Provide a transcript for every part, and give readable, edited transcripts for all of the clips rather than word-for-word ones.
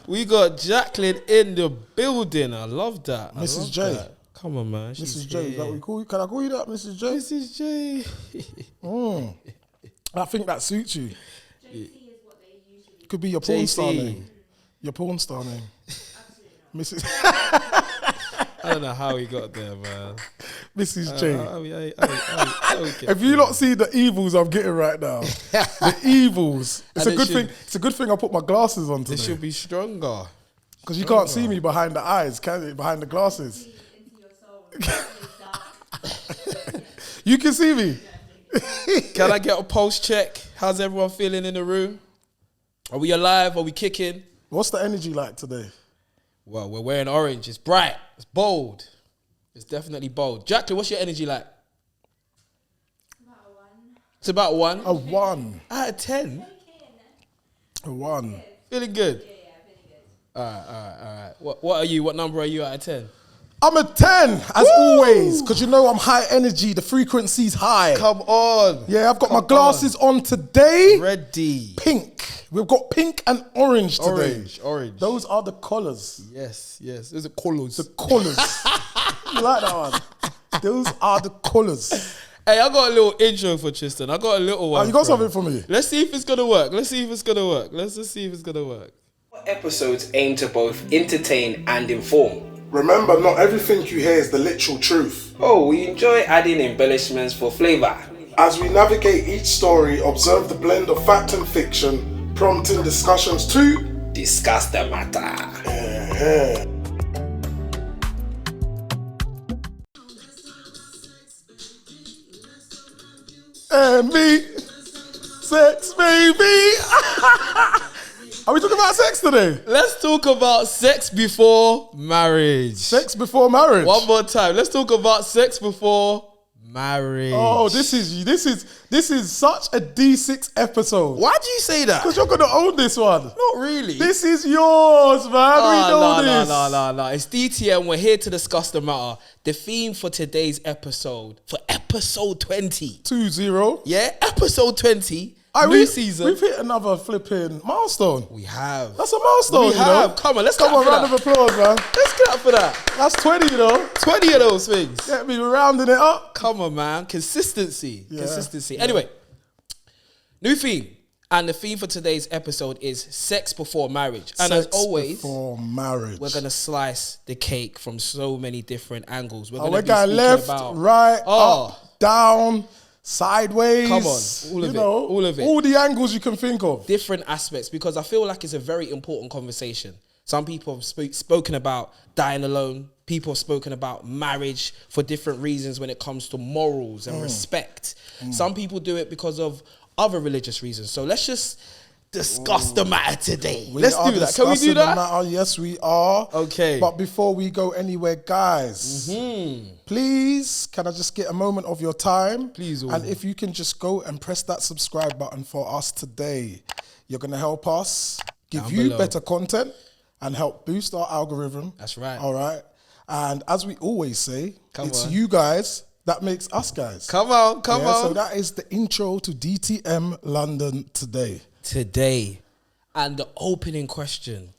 We got Jacqueline in the building. I love that. Mrs. J. That. Come on, man. Mrs. J. Is that what we call you? Can I call you that, Mrs. J? Mrs. J. I think that suits you. JC is what they usually. Could be your porn star JC. name. Your porn star name. Mrs. I don't know how he got there, man. Mrs. J. If If you not see the evils I'm getting right now, the evils. It's a good thing. It's a good thing I put my glasses on They today. should be stronger. Because you can't see me behind the eyes, can you? Behind the glasses. Into your soul. It's dark. You can see me. Can I get a pulse check? How's everyone feeling in the room? Are we alive? Are we kicking? What's the energy like today? Well, we're wearing orange. It's bright. It's bold. It's definitely bold. Jacqueline, what's your energy like? About a 1. It's about 1. A 1. Out of 10. A 1. Feeling good. Yeah, feeling good. All right. What are you? What number are you out of 10? I'm a 10, as always, because you know I'm high energy. The frequency's high. Come on. Yeah, I've got my glasses on today. Ready. Pink. We've got pink and orange today. Orange. Those are the colours. Yes. Those are colours. The colours. You like that one? Those are the colours. Hey, I got a little intro for Tristan. I got a little one. Oh, you got for him. something for me? Let's see if it's gonna work. Let's just see if it's gonna work. Episodes aim to both entertain and inform. Remember, not everything you hear is the literal truth. Oh, we enjoy adding embellishments for flavor. As we navigate each story, observe the blend of fact and fiction, prompting discussions to Discuss the matter. And me, sex, baby. Are we talking about sex today? Let's talk about sex before marriage. Sex before marriage. One more time. Let's talk about sex before marriage. Oh, this is such a D6 episode. Why do you say that? Because you're gonna own this one. Not really. This is yours, man. We know this. No. It's DTM. We're here to discuss the matter. The theme for today's episode, for episode 20. 2-0. Yeah, episode 20. New We've season. hit another flipping milestone. We have. That's a milestone, We you have. know. Come on, let's Come clap on, for round that. of applause, man. Let's clap for that. That's 20, you know. 20 of those things. Get me rounding it up. Come on, man. Consistency. Yeah. Consistency. Anyway, new theme. And the theme for today's episode is sex before marriage. And as Sex always, before marriage. we're going to slice the cake from so many different angles. We're We're going to going left, right, up, down, sideways. Come on, all of you it, know, all of it. All the angles you can think of. different aspects, because I feel like it's a very important conversation. Some people have spoken about dying alone. People have spoken about marriage for different reasons when it comes to morals and respect. Some people do it because of other religious reasons. So let's just discuss the matter today. Let's do that. Can we do that? Matter. Yes, we are. Okay. But before we go anywhere, guys, please, can I just get a moment of your time? Please, And if you can just go and press that subscribe button for us today, you're going to help us give Down you below. better content and help boost our algorithm. That's right. All right. And as we always say, it's on. you guys that makes us guys. Come on. So that is the intro to DTM London today. Today. And the opening question.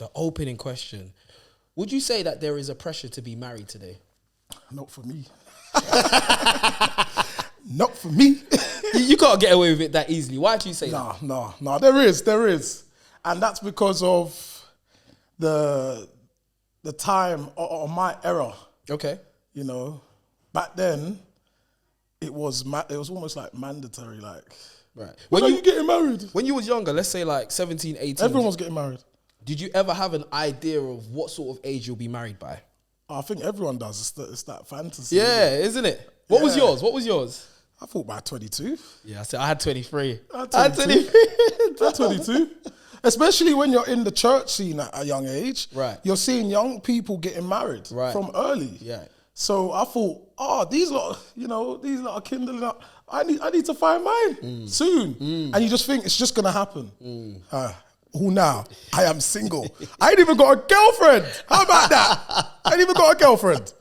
Would you say that there is a pressure to be married today? Not for me. Not for me. You can't get away with it that easily. Why do you say that? No. There is. And that's because of the time or my era. Okay. You know, back then, it was almost like mandatory. Like, Right. when are you getting married? When you was younger, let's say like 17, 18. Everyone was getting married. Did you ever have an idea of what sort of age you'll be married by? I think everyone does. It's that fantasy. Yeah, isn't it? What was Yeah. yours? I thought by 22. Yeah, I had 23. I had 22. Especially when you're in the church scene at a young age. Right. You're seeing young people getting married from early. Yeah. So I thought, these lot are kindling up. I need to find mine soon. And you just think it's just gonna happen. Who now? I am single. I ain't even got a girlfriend. How about that? I ain't even got a girlfriend.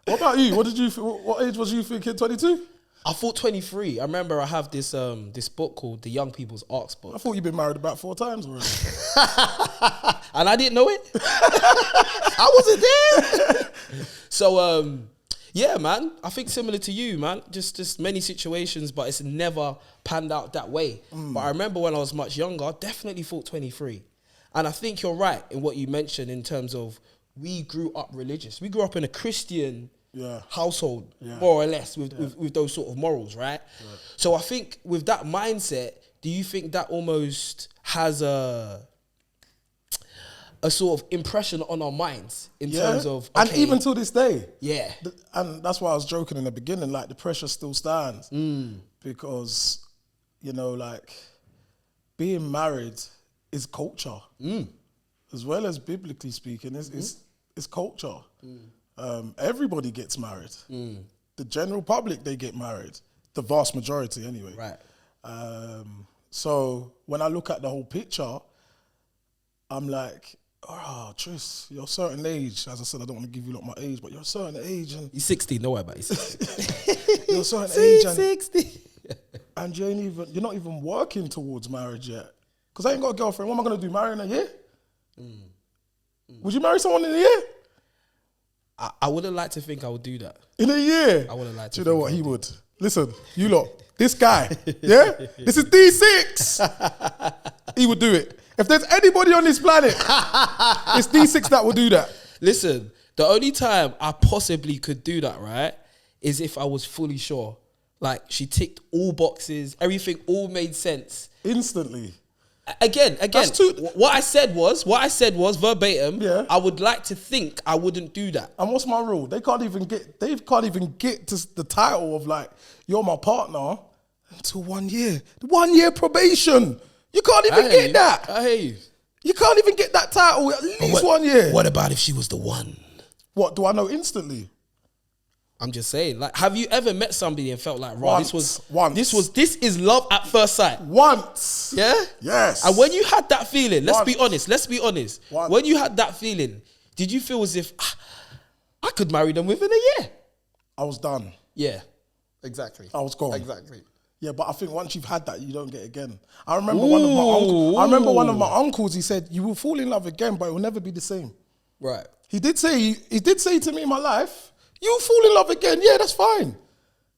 What about you? What age was you thinking? 22? I thought 23. I remember I have this this book called The Young People's Arcs book. I thought you've been married about 4 times already. And I didn't know it. I wasn't there. So, yeah, man. I think similar to you, man. Just many situations, but it's never panned out that way. But I remember when I was much younger, I definitely thought 23. And I think you're right in what you mentioned in terms of we grew up religious. We grew up in a Christian household, more or less, with those sort of morals, right? So I think with that mindset, do you think that almost has a sort of impression on our minds in terms of... Okay, and even to this day. Yeah. And that's why I was joking in the beginning, like the pressure still stands. Because, you know, like being married is culture. As well as biblically speaking, it's culture. Everybody gets married. The general public, they get married. The vast majority anyway. Right. So when I look at the whole picture, I'm like, oh, Tris, you're a certain age. As I said, I don't want to give you my age, but you're a certain age. And He's 60, no way about it. He's 60. you're a certain age. And, 60. and you're not even working towards marriage yet. Because I ain't got a girlfriend. What am I going to do, marry in a year? Would you marry someone in a year? I wouldn't like to think I would do that. In a year? I wouldn't like to. Do you know what? He would. Listen, you lot, this guy, yeah? This is D6. He would do it. If there's anybody on this planet, it's D6 that will do that. Listen, the only time I possibly could do that, right, is if I was fully sure. Like, she ticked all boxes, everything all made sense. Instantly. Again, what I said was verbatim, I would like to think I wouldn't do that. And what's my rule? They can't even get to the title of like, you're my partner until 1 year. 1 year probation. You can't even get that. I hear you. You can't even get that title at least 1 year. What about if she was the one? What, do I know instantly? I'm just saying, like, have you ever met somebody and felt like, Once. this is love at first sight? Once. Yeah? Yes. And when you had that feeling, let's be honest. Once. When you had that feeling, did you feel as if I could marry them within a year? I was done. Yeah. Exactly. I was gone. Exactly. Yeah, but I think once you've had that, you don't get again. I remember one of my uncles, he said, you will fall in love again, but it will never be the same. Right. He did say to me in my life, you'll fall in love again. Yeah, that's fine.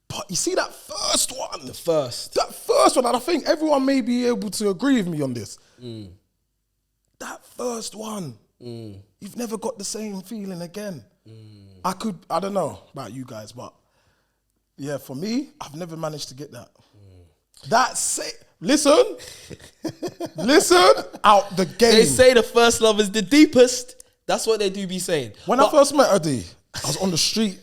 But you see that first one? The first. That first one, and I think everyone may be able to agree with me on this. That first one, you've never got the same feeling again. I don't know about you guys, but yeah, for me, I've never managed to get that. That's it. Listen, out the game. They say the first love is the deepest. That's what they do be saying. When I first met Adi, I was on the street,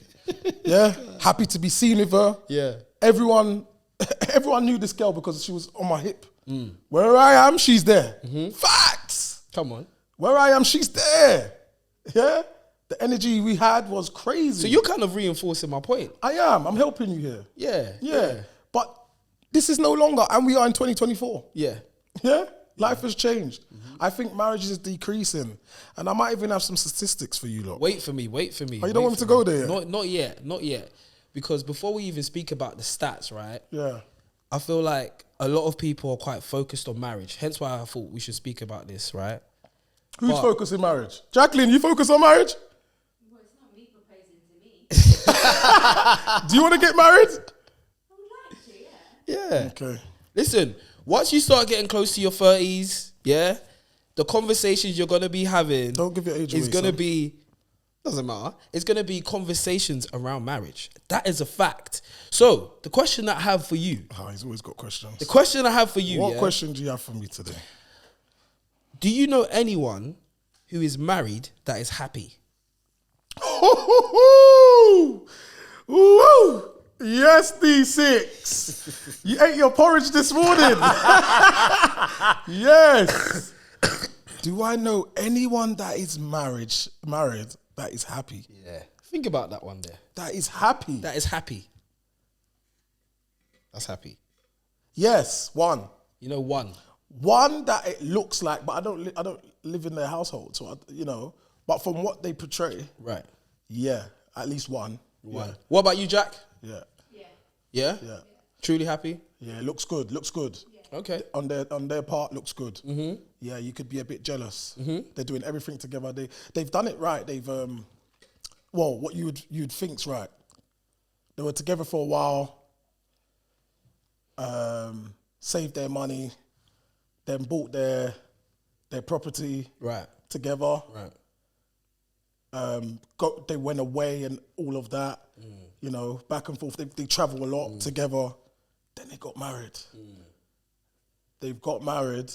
happy to be seen with her. Yeah. Everyone knew this girl because she was on my hip. Where I am, she's there. Facts. Come on. Where I am, she's there. Yeah. The energy we had was crazy. So you're kind of reinforcing my point. I am. I'm helping you here. Yeah. But this is no longer, and we are in 2024. Yeah. Yeah. Life has changed. I think marriage is decreasing. And I might even have some statistics for you lot. Wait for me. Oh, you don't want me to go there yet? Not yet. Because before we even speak about the stats, right? Yeah. I feel like a lot of people are quite focused on marriage. Hence why I thought we should speak about this, right? Who's focused on marriage? Jacqueline, you focus on marriage? Well, it's not me proposing to me. Do you want to get married? I would like to, yeah. Yeah. Okay. Listen, once you start getting close to your 30s, yeah, the conversations you're going to be having... Don't give your age away, is going to son. be... Doesn't matter. It's going to be conversations around marriage. That is a fact. So, the question that I have for you... He's always got questions. The question I have for you, What question do you have for me today? Do you know anyone who is married that is happy? Woo! Yes, D6. You ate your porridge this morning. Yes. Do I know anyone that is married that is happy? Yeah. Think about that one there. That is happy. That is happy. That's happy. Yes, one. You know, one. One that it looks like, but I don't live in their household, so But from what they portray, Right. yeah, at least one. One. Yeah. What about you, Jack? Yeah. Yeah. Yeah? Yeah. Truly happy? Yeah, it looks good. Looks good. Okay. On their part, looks good. Mm-hmm. Yeah, you could be a bit jealous. Mm-hmm. They're doing everything together. They've done it right. They've what you'd think's right. They were together for a while. Saved their money, then bought their property together. Right. They went away and all of that. You know, back and forth. They travel a lot together. Then they got married. They've got married.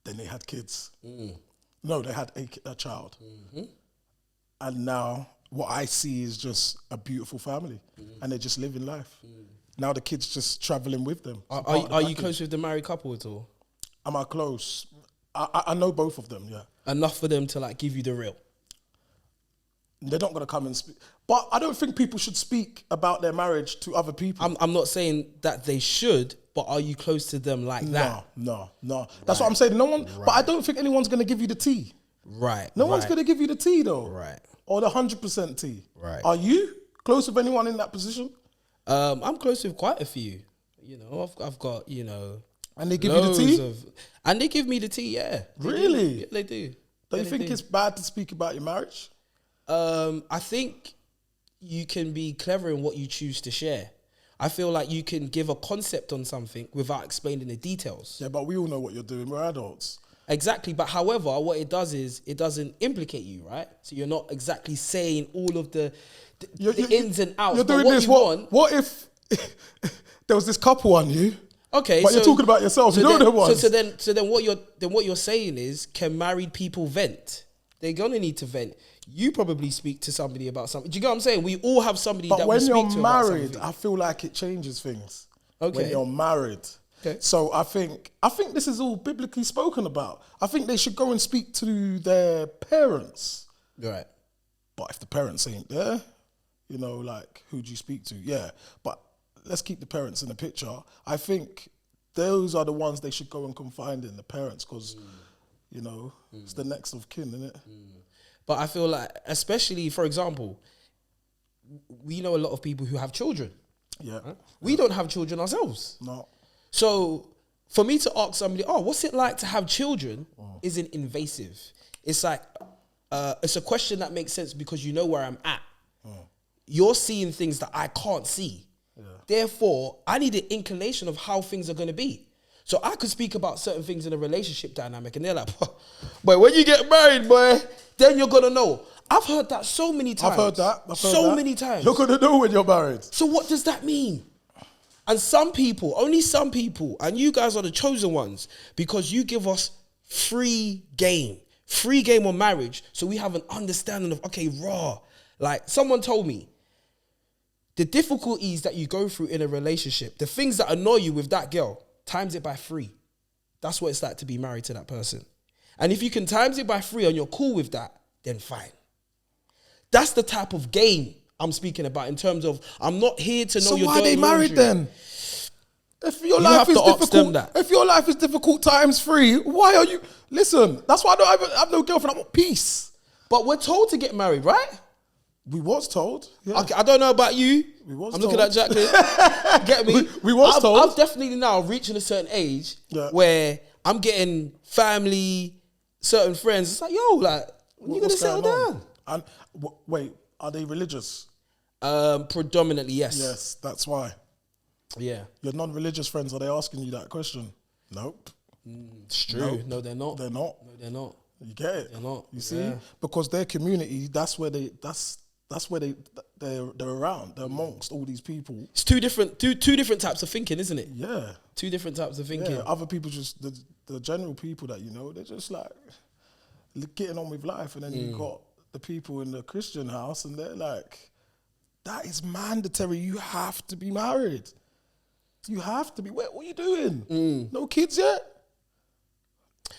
Then they had kids. No, they had a child. And now what I see is just a beautiful family, and they're just living life. Now the kids just traveling with them. Are you close with the married couple at all? Am I close? I know both of them, yeah. Enough for them to like give you the real? They're not going to come and speak. But I don't think people should speak about their marriage to other people. I'm not saying that they should, but are you close to them like that? No. That's what I'm saying. No one. Right. But I don't think anyone's going to give you the tea. Right. No one's going to give you the tea though. Right. Or the 100% tea. Right. Are you close with anyone in that position? I'm close with quite a few. You know, I've got, you know. And they give you the tea? And they give me the tea, yeah. Really? Yeah, they do. Don't you think it's bad to speak about your marriage? I think you can be clever in what you choose to share. I feel like you can give a concept on something without explaining the details. Yeah, but we all know what you're doing. We're adults. Exactly. But however, what it does is it doesn't implicate you, right? So you're not exactly saying all of the ins and outs. You're doing this. What if there was this couple on you? Okay, but you're talking about yourself. You know the ones. So then what you're saying is, can married people vent? They're gonna need to vent. You probably speak to somebody about something. Do you get what I'm saying? We all have somebody that we speak to about something. But when you're married, I feel like it changes things. Okay. When you're married. Okay. So I think this is all biblically spoken about. I think they should go and speak to their parents. Right. But if the parents ain't there, you know, like, who do you speak to? Yeah. But let's keep the parents in the picture. I think those are the ones they should go and confide in, the parents, because, you know, it's the next of kin, isn't it? But I feel like, especially, for example, we know a lot of people who have children. Yeah. Right? We don't have children ourselves. No. So for me to ask somebody, what's it like to have children, isn't invasive. It's like, it's a question that makes sense because you know where I'm at. You're seeing things that I can't see. Yeah. Therefore, I need an inclination of how things are going to be. So I could speak about certain things in a relationship dynamic and they're like, boy, when you get married, boy, then you're going to know. I've heard that so many times. I've heard that. So many times. You're going to know when you're married. So what does that mean? And some people, only some people, and you guys are the chosen ones because you give us free game on marriage. So we have an understanding of, okay, like someone told me, the difficulties that you go through in a relationship, the things that annoy you with that girl, times it by 3. That's what it's like to be married to that person. And if you can times it by 3 and you're cool with that, then fine. That's the type of game I'm speaking about in terms of, I'm not here to know so your why are they married then? If your life is difficult, if your life is difficult times 3, why are you? Listen, that's why I have no girlfriend. I want peace. But we're told to get married, right? We was told. Yeah. Okay, I don't know about you. I'm looking at Jacqueline. Get me? We was told. I'm definitely now reaching a certain age where I'm getting family, certain friends. It's like, yo, like, when you going to settle down? And wait, are they religious? Predominantly, yes. Yes, that's why. Yeah. Your non-religious friends, are they asking you that question? Nope. It's true. Nope. No, they're not. They're not. No, they're not. You get it? They're not. You see? Because their community, that's where they're around. They're amongst all these people. It's two different types of thinking, isn't it? Yeah. 2 different types of thinking. Yeah. Other people just, the general people that you know, they're just like getting on with life. And then you got the people in the Christian house and they're like, that is mandatory. You have to be married. You have to be. What are you doing? No kids yet?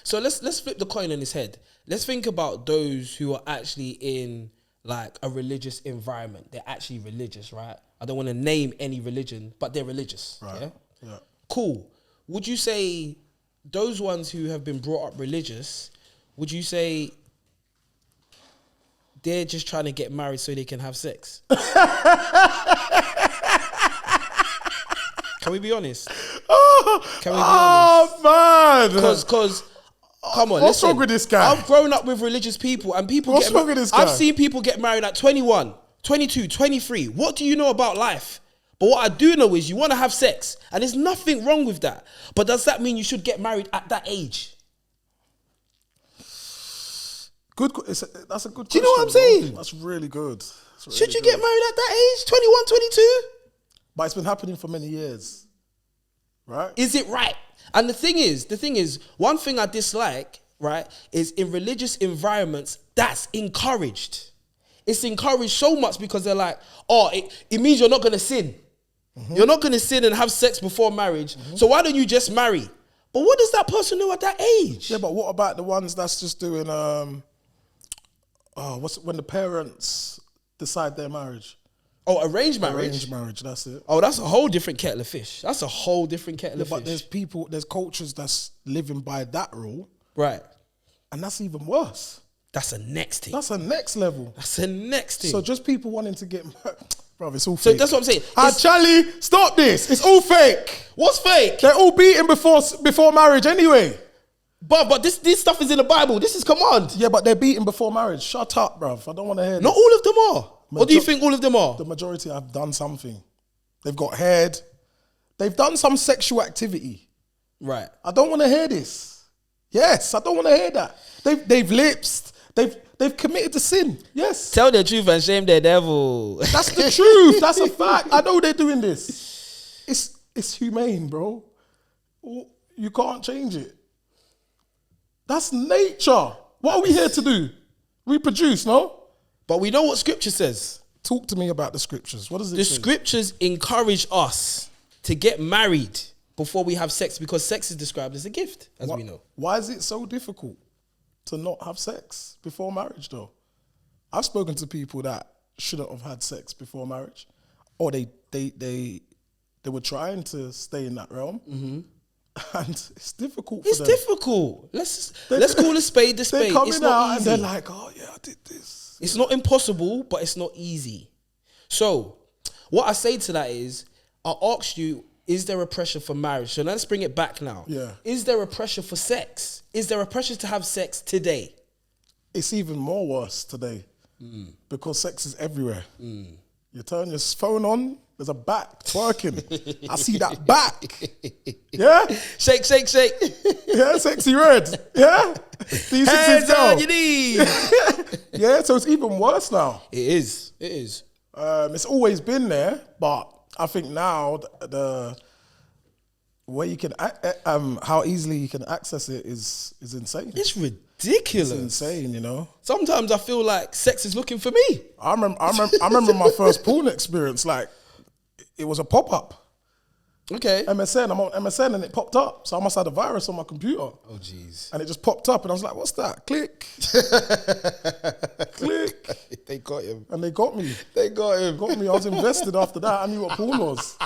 So let's flip the coin on his head. Let's think about those who are actually in like a religious environment. They're actually religious, right? I don't want to name any religion, but they're religious. Right. Yeah. Cool. Would you say those ones who have been brought up religious, would you say they're just trying to get married so they can have sex? Can we be honest? Oh, Can we be honest? man. Because come on, What's listen. wrong with this guy? I've grown up with religious people and people What's wrong with this guy? I've seen people get married at 21, 22, 23. What do you know about life? But what I do know is you want to have sex and there's nothing wrong with that. But does that mean you should get married at that age? That's a good question. Do you know what I'm saying? That's really good. Should you get married at that age? 21, 22? But it's been happening for many years, right? Is it right? And the thing is, one thing I dislike, right, is in religious environments, that's encouraged. It's encouraged so much because they're like, oh, it means you're not going to sin. Mm-hmm. You're not going to sin and have sex before marriage. Mm-hmm. So why don't you just marry? But what does that person know at that age? Yeah, but what about the ones that's just doing, when the parents decide their marriage? Oh, arranged marriage? Arranged marriage, that's it. Oh, that's a whole different kettle of fish. That's a whole different kettle of fish. But there's cultures that's living by that rule. Right. And that's even worse. That's a next thing. That's a next level. That's a next thing. So just people wanting to get married. Bro, it's all So fake. that's what I'm saying. Charlie, stop this. It's all fake. What's fake? They're all beaten before marriage anyway. But this stuff is in the Bible. This is command. Yeah, but they're beaten before marriage. Shut up, bruv. I don't want to hear this. Not all of them are. Or do you think all of them are? The majority have done something. They've got head. They've done some sexual activity. Right. I don't want to hear this. Yes, I don't want to hear that. They've lipsed. They've committed to sin. Yes. Tell the truth and shame the devil. That's the truth. That's a fact. I know they're doing this. It's humane, bro. You can't change it. That's nature. What are we here to do? Reproduce, no? But we know what scripture says. Talk to me about the scriptures. What does it say? The scriptures encourage us to get married before we have sex because sex is described as a gift, as we know. Why is it so difficult to not have sex before marriage, though? I've spoken to people that shouldn't have had sex before marriage, or they were trying to stay in that realm, and it's difficult. For them. Difficult. Let's call a spade a spade. They're coming it's not out easy. and they're like, "Oh yeah, I did this." It's not impossible, but it's not easy. So, what I say to that is, I asked you, is there a pressure for marriage? So let's bring it back now. Yeah. Is there a pressure for sex? Is there a pressure to have sex today? It's even more worse today because sex is everywhere. You turn your phone on, there's a back twerking. I see that back. Yeah? Shake, shake, shake. Yeah, sexy red. Yeah? Hands on your knees. Yeah, so it's even worse now. It is. It is. It's always been there, but I think now the way you can, how easily you can access it is insane. It's ridiculous. It's insane, you know. Sometimes I feel like sex is looking for me. I remember my first porn experience. Like, it was a pop-up. Okay. MSN. I'm on MSN and it popped up. So I must have had a virus on my computer. Oh, jeez. And it just popped up and I was like, what's that? Click. Click. They got him. And they got me. They got him. Got me. I was invested after that. I knew what porn was.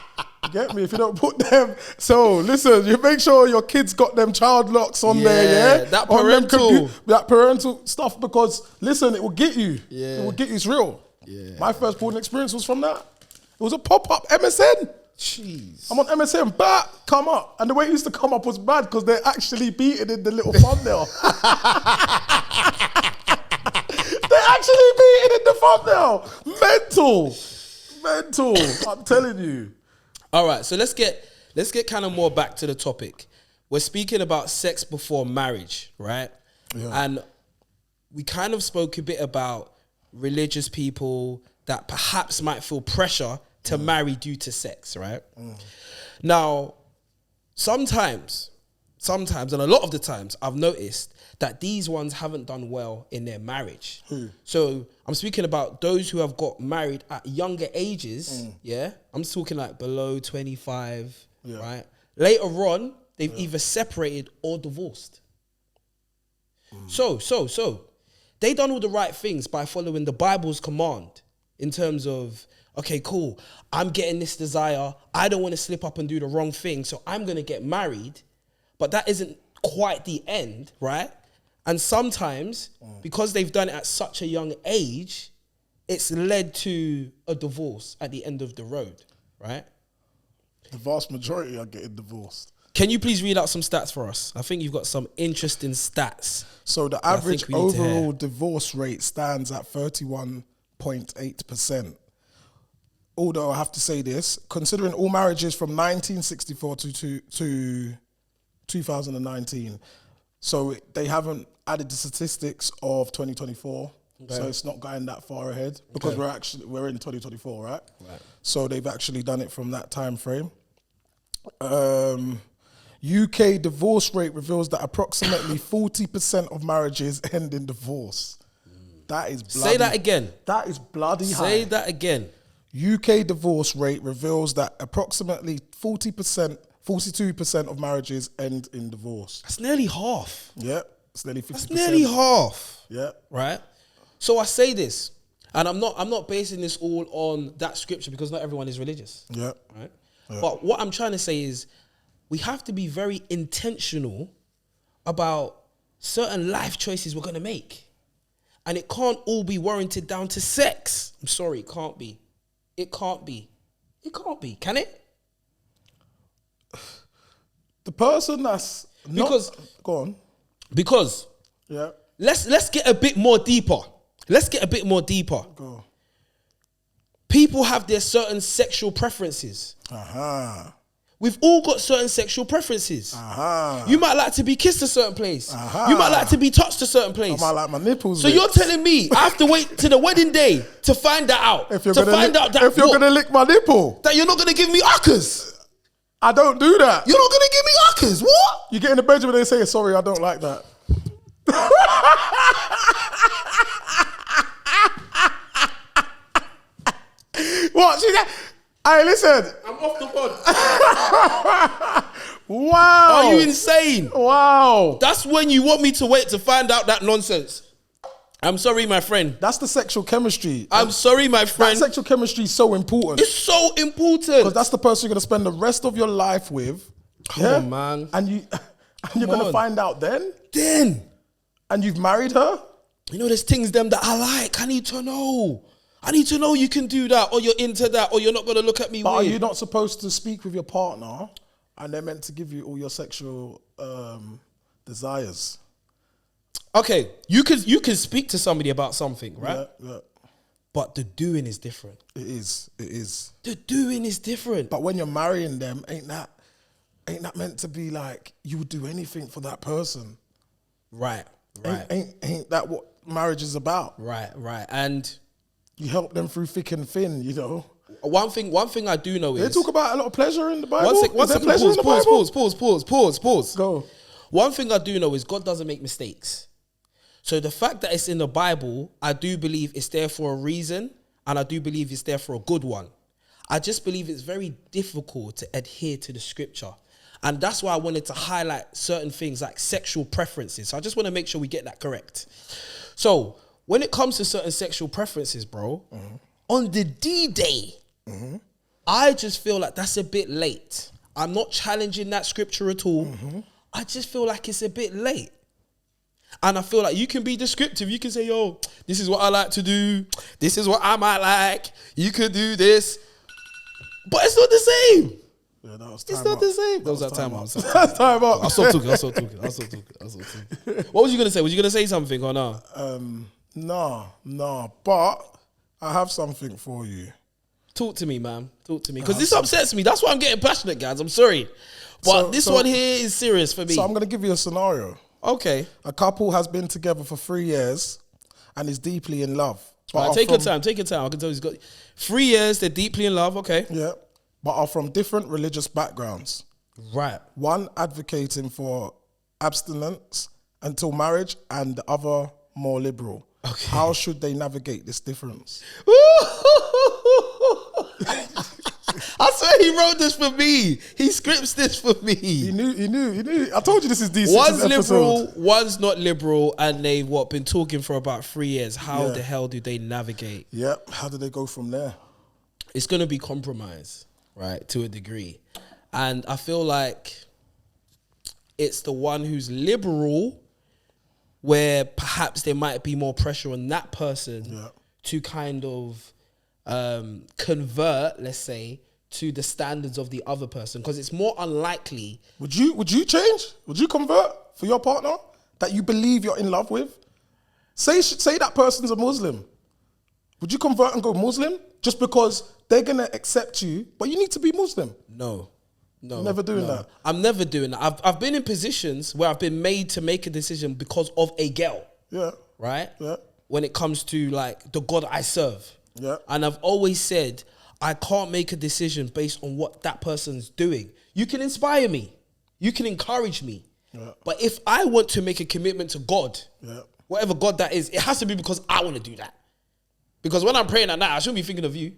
You get me? If you don't put them. So listen, you make sure your kids got them child locks on there, yeah? That On them parental. that parental stuff, because listen, it will get you. Yeah. It will get you. It's real. Yeah. My first porn experience was from that. It was a pop-up MSN. Jeez. I'm on MSN, come up. And the way it used to come up was bad because they're actually beating in the little thumbnail. They're actually beating in the thumbnail. Mental. I'm telling you. All right, so let's get kind of more back to the topic. We're speaking about sex before marriage, right? Yeah. And we kind of spoke a bit about religious people that perhaps might feel pressure to marry due to sex, right? Now, sometimes, and a lot of the times, I've noticed that these ones haven't done well in their marriage. So I'm speaking about those who have got married at younger ages, yeah? I'm talking like below 25, right? Later on, they've either separated or divorced. So, they done all the right things by following the Bible's command in terms of, okay, cool, I'm getting this desire. I don't want to slip up and do the wrong thing, so I'm going to get married. But that isn't quite the end, right? And sometimes, because they've done it at such a young age, it's led to a divorce at the end of the road, right? The vast majority are getting divorced. Can you please read out some stats for us? I think you've got some interesting stats. So the I average think we need to hear. overall divorce rate stands at 31.8%. Although I have to say this, considering all marriages from 1964 to 2019, so they haven't added the statistics of 2024. Okay. So it's not going that far ahead because we're in 2024, right? So they've actually done it from that time frame. UK divorce rate reveals that approximately 40% of marriages end in divorce. That is bloody. Say that again. That is bloody high. Say that again. UK divorce rate reveals that approximately 42% of marriages end in divorce. That's nearly half. Yeah, it's nearly 50%. That's nearly half. Yeah. Right? So I say this, and I'm not basing this all on that scripture because not everyone is religious. Yeah. Right? Yeah. But what I'm trying to say is we have to be very intentional about certain life choices we're going to make. And it can't all be warranted down to sex. I'm sorry, it can't be. It can't be. It can't be. Can it? The person that's go on. Because Yeah. let's get a bit more deeper. Let's get a bit more deeper. Go. People have their certain sexual preferences. Aha. We've all got certain sexual preferences. Aha. You might like to be kissed a certain place. Aha. You might like to be touched a certain place. I might like my nipples. So you're telling me I have to wait to the wedding day to find that out? if you're gonna lick my nipple, that you're not going to give me uckers? I don't do that. You're not going to give me uckers? What? You get in the bedroom and they say, sorry, I don't like that. What? She said, hey, listen. I'm off the pod. Wow. Are you insane? Wow. That's when you want me to wait to find out that nonsense. I'm sorry, my friend. That's the sexual chemistry. I'm sorry, my friend. That sexual chemistry is so important. It's so important. Because that's the person you're going to spend the rest of your life with. Come on, man. And you're going to find out then. And you've married her. You know, there's things them that I like. I need to know. I need to know you can do that, or you're into that, or you're not going to look at me But weird. are you not supposed to speak with your partner and they're meant to give you all your sexual desires? Okay, you can speak to somebody about something, right? Yeah. But the doing is different. It is. The doing is different. But when you're marrying them, ain't that meant to be like you would do anything for that person? Right. Ain't that what marriage is about? Right. And you help them through thick and thin, you know. One thing I do know is they talk about a lot of pleasure in the Bible. One second, pause. Go. One thing I do know is God doesn't make mistakes. So the fact that it's in the Bible, I do believe it's there for a reason, and I do believe it's there for a good one. I just believe it's very difficult to adhere to the scripture. And that's why I wanted to highlight certain things like sexual preferences. So I just want to make sure we get that correct. So when it comes to certain sexual preferences, bro, on the D-Day, I just feel like that's a bit late. I'm not challenging that scripture at all. I just feel like it's a bit late. And I feel like you can be descriptive. You can say, yo, this is what I like to do. This is what I might like. You could do this. But it's not the same. Yeah, that was It's not the same. That was that time out. That's time out. I stopped talking. What was you going to say? Was you going to say something or no? No. But I have something for you. Talk to me, man. Talk to me. Because this upsets me. That's why I'm getting passionate, guys. I'm sorry. But this one here is serious for me. So I'm going to give you a scenario. Okay. A couple has been together for 3 years and is deeply in love. All right, take your time. I can tell he's got 3 years. They're deeply in love. Okay. Yeah. But are from different religious backgrounds. Right. One advocating for abstinence until marriage and the other more liberal. Okay. How should they navigate this difference? I swear he wrote this for me. He scripts this for me. He knew. I told you this is decent. One's liberal, one's not liberal, and they've been talking for about 3 years. How the hell do they navigate? Yep. How do they go from there? It's going to be compromise, right, to a degree. And I feel like it's the one who's liberal where perhaps there might be more pressure on that person to kind of convert, let's say, to the standards of the other person, because it's more unlikely. Would you change? Would you convert for your partner that you believe you're in love with? Say that person's a Muslim. Would you convert and go Muslim just because they're gonna accept you, but you need to be Muslim? No. You're never doing that. I'm never doing that. I've been in positions where I've been made to make a decision because of a girl. Yeah. Right? Yeah. When it comes to like the God I serve. Yeah. And I've always said, I can't make a decision based on what that person's doing. You can inspire me. You can encourage me. Yeah. But if I want to make a commitment to God, whatever God that is, it has to be because I want to do that. Because when I'm praying at night, I shouldn't be thinking of you.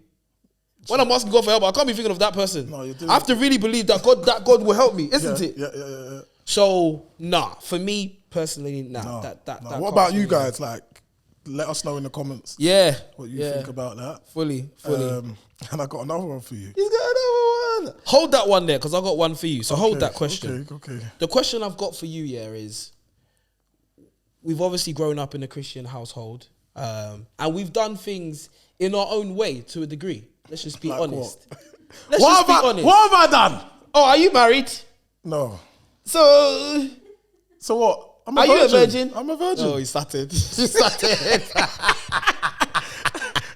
When I'm asking God for help, I can't be thinking of that person. No, I have to really believe that God will help me, isn't it? Yeah. So, for me personally, That what about you guys? Like, let us know in the comments. Yeah. What you think about that. Fully. And I got another one for you. He's got another one. Hold that one there, because I got one for you. So hold that question. Okay. The question I've got for you, is, we've obviously grown up in a Christian household, and we've done things in our own way to a degree. Let's just be honest. What have I done? Oh, are you married? No. So what? Are you a virgin? I'm a virgin. Oh, he started.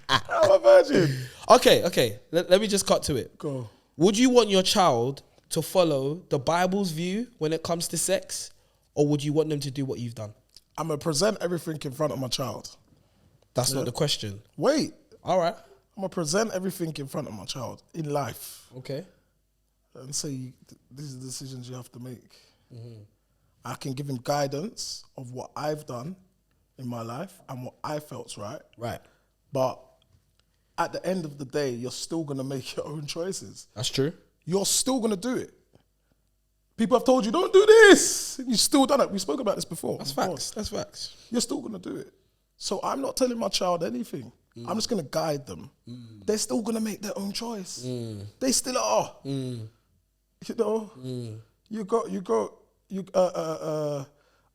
I'm a virgin. Okay. Let me just cut to it. Go. Would you want your child to follow the Bible's view when it comes to sex, or would you want them to do what you've done? I'm going to present everything in front of my child. That's not the question. Wait. All right. I'm going to present everything in front of my child in life. Okay. And say, these are the decisions you have to make. Mm-hmm. I can give him guidance of what I've done in my life and what I felt's right. Right. But at the end of the day, you're still going to make your own choices. That's true. You're still going to do it. People have told you, don't do this. You've still done it. We spoke about this before. That's facts. That's facts. You're still going to do it. So I'm not telling my child anything. I'm just going to guide them. They're still going to make their own choice. They still are. You know,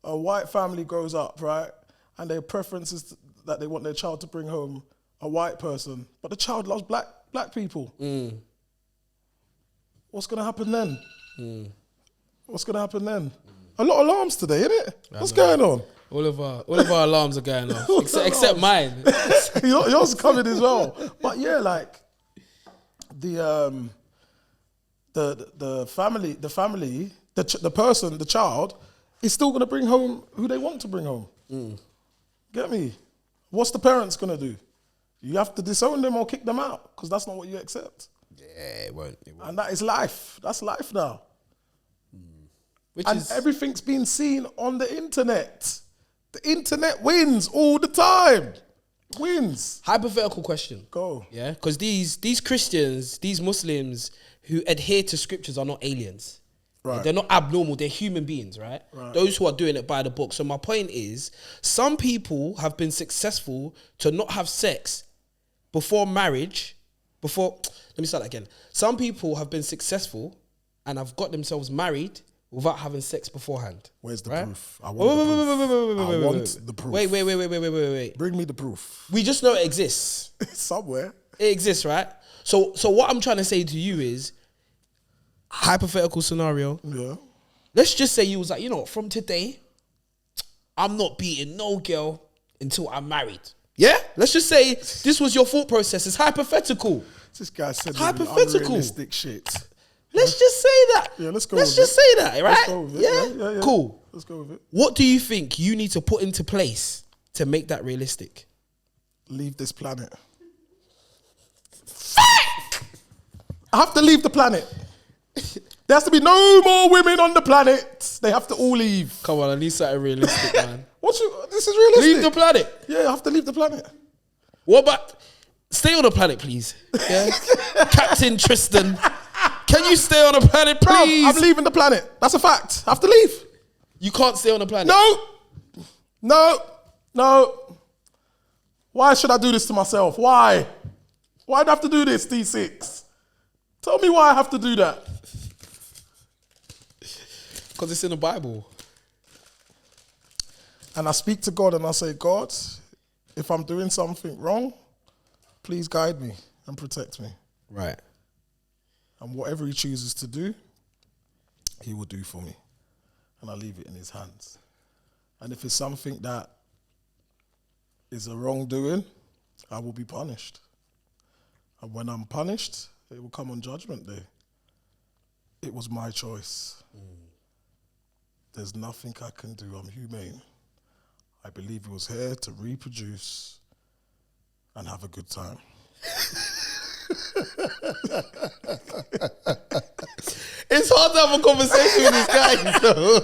a white family grows up, right? And their preference is that they want their child to bring home a white person, but the child loves black people. What's going to happen then? What's going to happen then? A lot of alarms today, isn't it? What's going on? All of our alarms are going off, except mine. Yours coming as well. But yeah, like the family, the person, the child is still going to bring home who they want to bring home. Get me? What's the parents going to do? You have to disown them or kick them out because that's not what you accept. Yeah, it won't. And that is life. That's life now. Everything's being seen on the internet. The internet wins all the time. Wins. Hypothetical question. Go. Yeah, because these Christians, these Muslims who adhere to scriptures are not aliens. Right. They're not abnormal. They're human beings, right? Those who are doing it by the book. So my point is, some people have been successful to not have sex before marriage. Let me start that again. Some people have been successful and have got themselves married without having sex beforehand. Where's the proof? I want the proof. Wait. Bring me the proof. We just know it exists. Somewhere. It exists, right? So what I'm trying to say to you is, hypothetical scenario. Yeah. Let's just say you was like, you know what, from today, I'm not beating no girl until I'm married. Yeah? Let's just say this was your thought process. It's hypothetical. This guy said hypothetical unrealistic shit. Let's just say that. Yeah, let's go. Let's just say that, right? Let's go with it. Yeah. Cool. Let's go with it. What do you think you need to put into place to make that realistic? Leave this planet. I have to leave the planet. There has to be no more women on the planet. They have to all leave. Come on, I need something realistic, man. This is realistic. Leave the planet. Yeah, I have to leave the planet. What about stay on the planet, please? Yeah? Captain Tristan, can you stay on the planet, please? No, I'm leaving the planet. That's a fact. I have to leave. You can't stay on the planet. No. Why should I do this to myself? Why? Why do I have to do this, D6? Tell me why I have to do that. Because it's in the Bible. And I speak to God and I say, God, if I'm doing something wrong, please guide me and protect me. Right. And whatever he chooses to do, he will do for me. And I leave it in his hands. And if it's something that is a wrongdoing, I will be punished. And when I'm punished, it will come on Judgment Day. It was my choice. There's nothing I can do. I'm humane. I believe he was here to reproduce and have a good time. It's hard to have a conversation with this guy. So.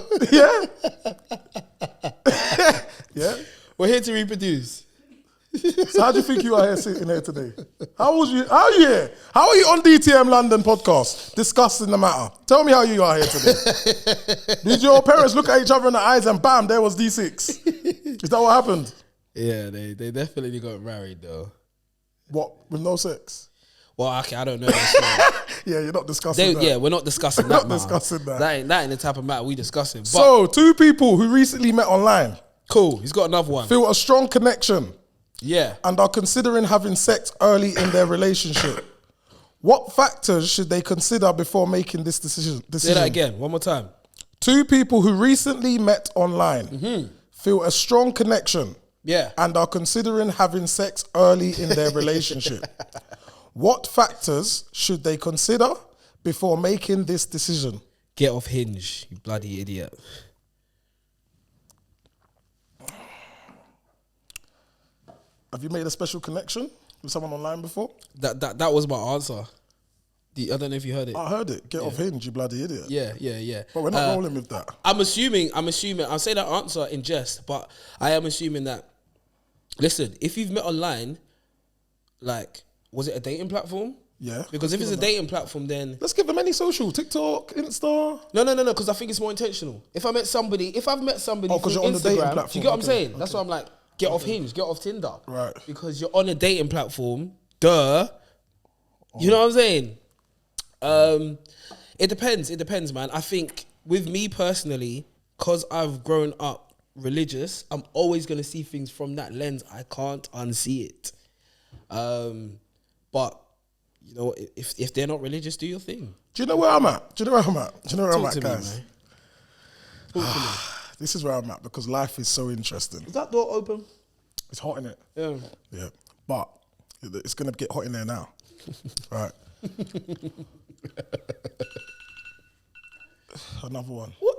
Yeah? We're here to reproduce. So how do you think you are here sitting here today? How are you here? How are you on DTM London podcast discussing the matter? Tell me how you are here today. Did your parents look at each other in the eyes and bam, there was D6? Is that what happened? Yeah, they definitely got married though. What, with no sex? Well, okay, I don't know. That Yeah, you're not discussing that. yeah, we're not discussing We're that. not discussing that. That ain't the type of matter we discussing. But So, two people who recently met online cool, he's got another one. feel a strong connection Yeah. and are considering having sex early in their relationship. What factors should they consider before making this decision? Say that again, one more time. Two people who recently met online feel a strong connection Yeah. and are considering having sex early in their relationship. What factors should they consider before making this decision? Get off Hinge, you bloody idiot. Have you made a special connection with someone online before? That was my answer. I don't know if you heard it. I heard it. Get off Hinge, you bloody idiot. Yeah. But we're not rolling with that. I'm assuming, I'll say that answer in jest, but I am assuming that, listen, if you've met online, like, was it a dating platform? Yeah. Because if it's a dating platform, then... Let's give them any social. TikTok, Insta. No, because I think it's more intentional. If I've met somebody Oh, through 'cause you're on the Instagram, dating do you platform. get what I'm Okay, saying? That's why I'm like, get off Hinge, get off Tinder. Right. Because you're on a dating platform, duh. You know what I'm saying? It depends, man. I think with me personally, because I've grown up religious, I'm always going to see things from that lens. I can't unsee it. But, you know, if they're not religious, do your thing. Do you know where I'm at? Talk Guys? to me, man. Talk to me. This is where I'm at because life is so interesting. Is that door open? It's hot in it. Yeah. Yeah. But it's going to get hot in there now. Right. Another one. What?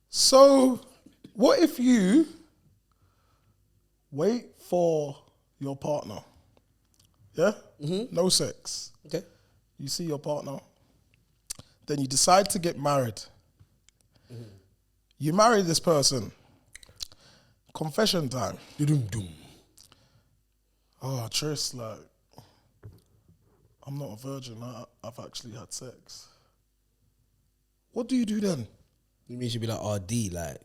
So, what if you wait for your partner? Yeah? No sex. Okay. You see your partner. Then you decide to get married. You marry this person. Confession time. Oh, Tris, like, I'm not a virgin. I've actually had sex. What do you do then? You mean she'd be like RD, like,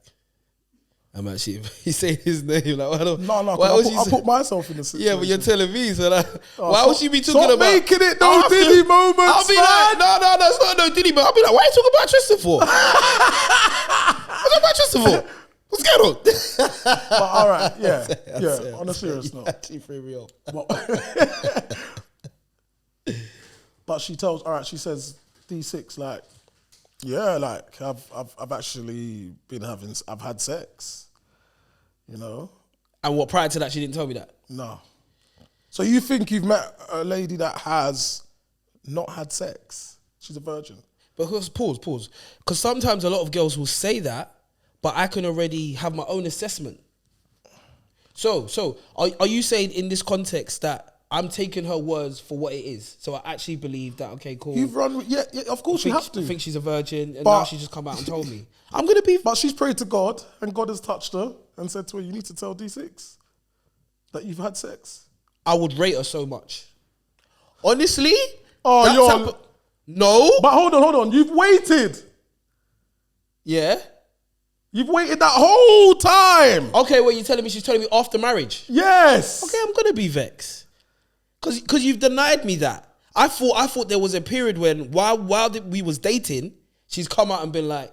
I'm actually, he's saying his name, like, why don't, No, why would I put myself in the situation. yeah, but you're telling me, so like, why stop- would she be talking stop about? making it no I'll have to- Diddy moments, I'll be man. like, no, it's not no Diddy, but I'll be like, why are you talking about Tristan for? What's about Tristan for? What's going on? But all right, yeah. On a serious note. Actually threw me off. But she tells, all right, she says D6, like, yeah, like I've actually I've had sex, you know. And what, prior to that, she didn't tell me that? No. So you think you've met a lady that has not had sex? She's a virgin. Because, pause. Because sometimes a lot of girls will say that, but I can already have my own assessment. So are you saying in this context that I'm taking her words for what it is? So I actually believe that, okay, cool. You've run with, yeah, of course you have to. I think she's a virgin, and But- now she's just come out and told me. I'm going to be... But she's prayed to God, and God has touched her and said to her, you need to tell D6 that you've had sex. I would rate her so much. Honestly? Oh, that you're... type of- No? But hold on. You've waited. Yeah? You've waited that whole time. Okay, well, you're telling me she's telling me after marriage? Yes. Okay, I'm going to be vexed. Because you've denied me that. I thought there was a period when, while we was dating, she's come out and been like,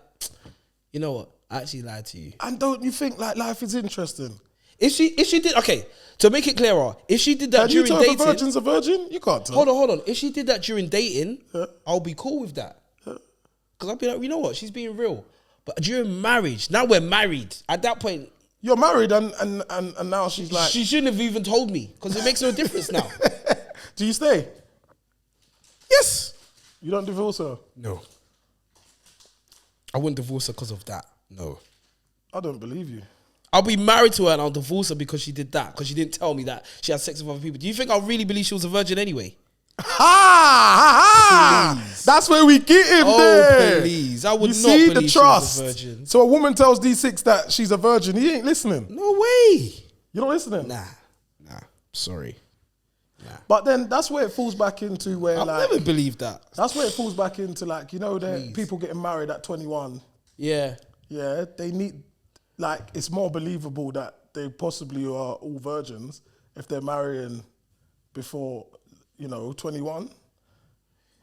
you know what? I actually lied to you. And don't you think like life is interesting? If she did, okay, to make it clearer, if she did that Can you during tell if dating, a virgin's a virgin? You can't tell. hold on. If she did that during dating, I'll be cool with that. Because I'll be like, you know what, she's being real. But during marriage, now we're married. At that point, You're married and now she's like, she shouldn't have even told me because it makes no difference now. do you stay? Yes. You don't divorce her? No. I wouldn't divorce her because of that. No. I don't believe you. I'll be married to her and I'll divorce her because she did that. Because she didn't tell me that she had sex with other people. Do you think I really believe she was a virgin anyway? Ha! That's where we get him there. Please. I would you not see believe the she trust. was a virgin. So a woman tells D6 that she's a virgin. He ain't listening. No way. You're not listening? Nah. Sorry. But then that's where it falls back into where I've never believed that. That's where it falls back into like, you know, the people getting married at 21. Yeah. Yeah, they need, like, it's more believable that they possibly are all virgins if they're marrying before, 21.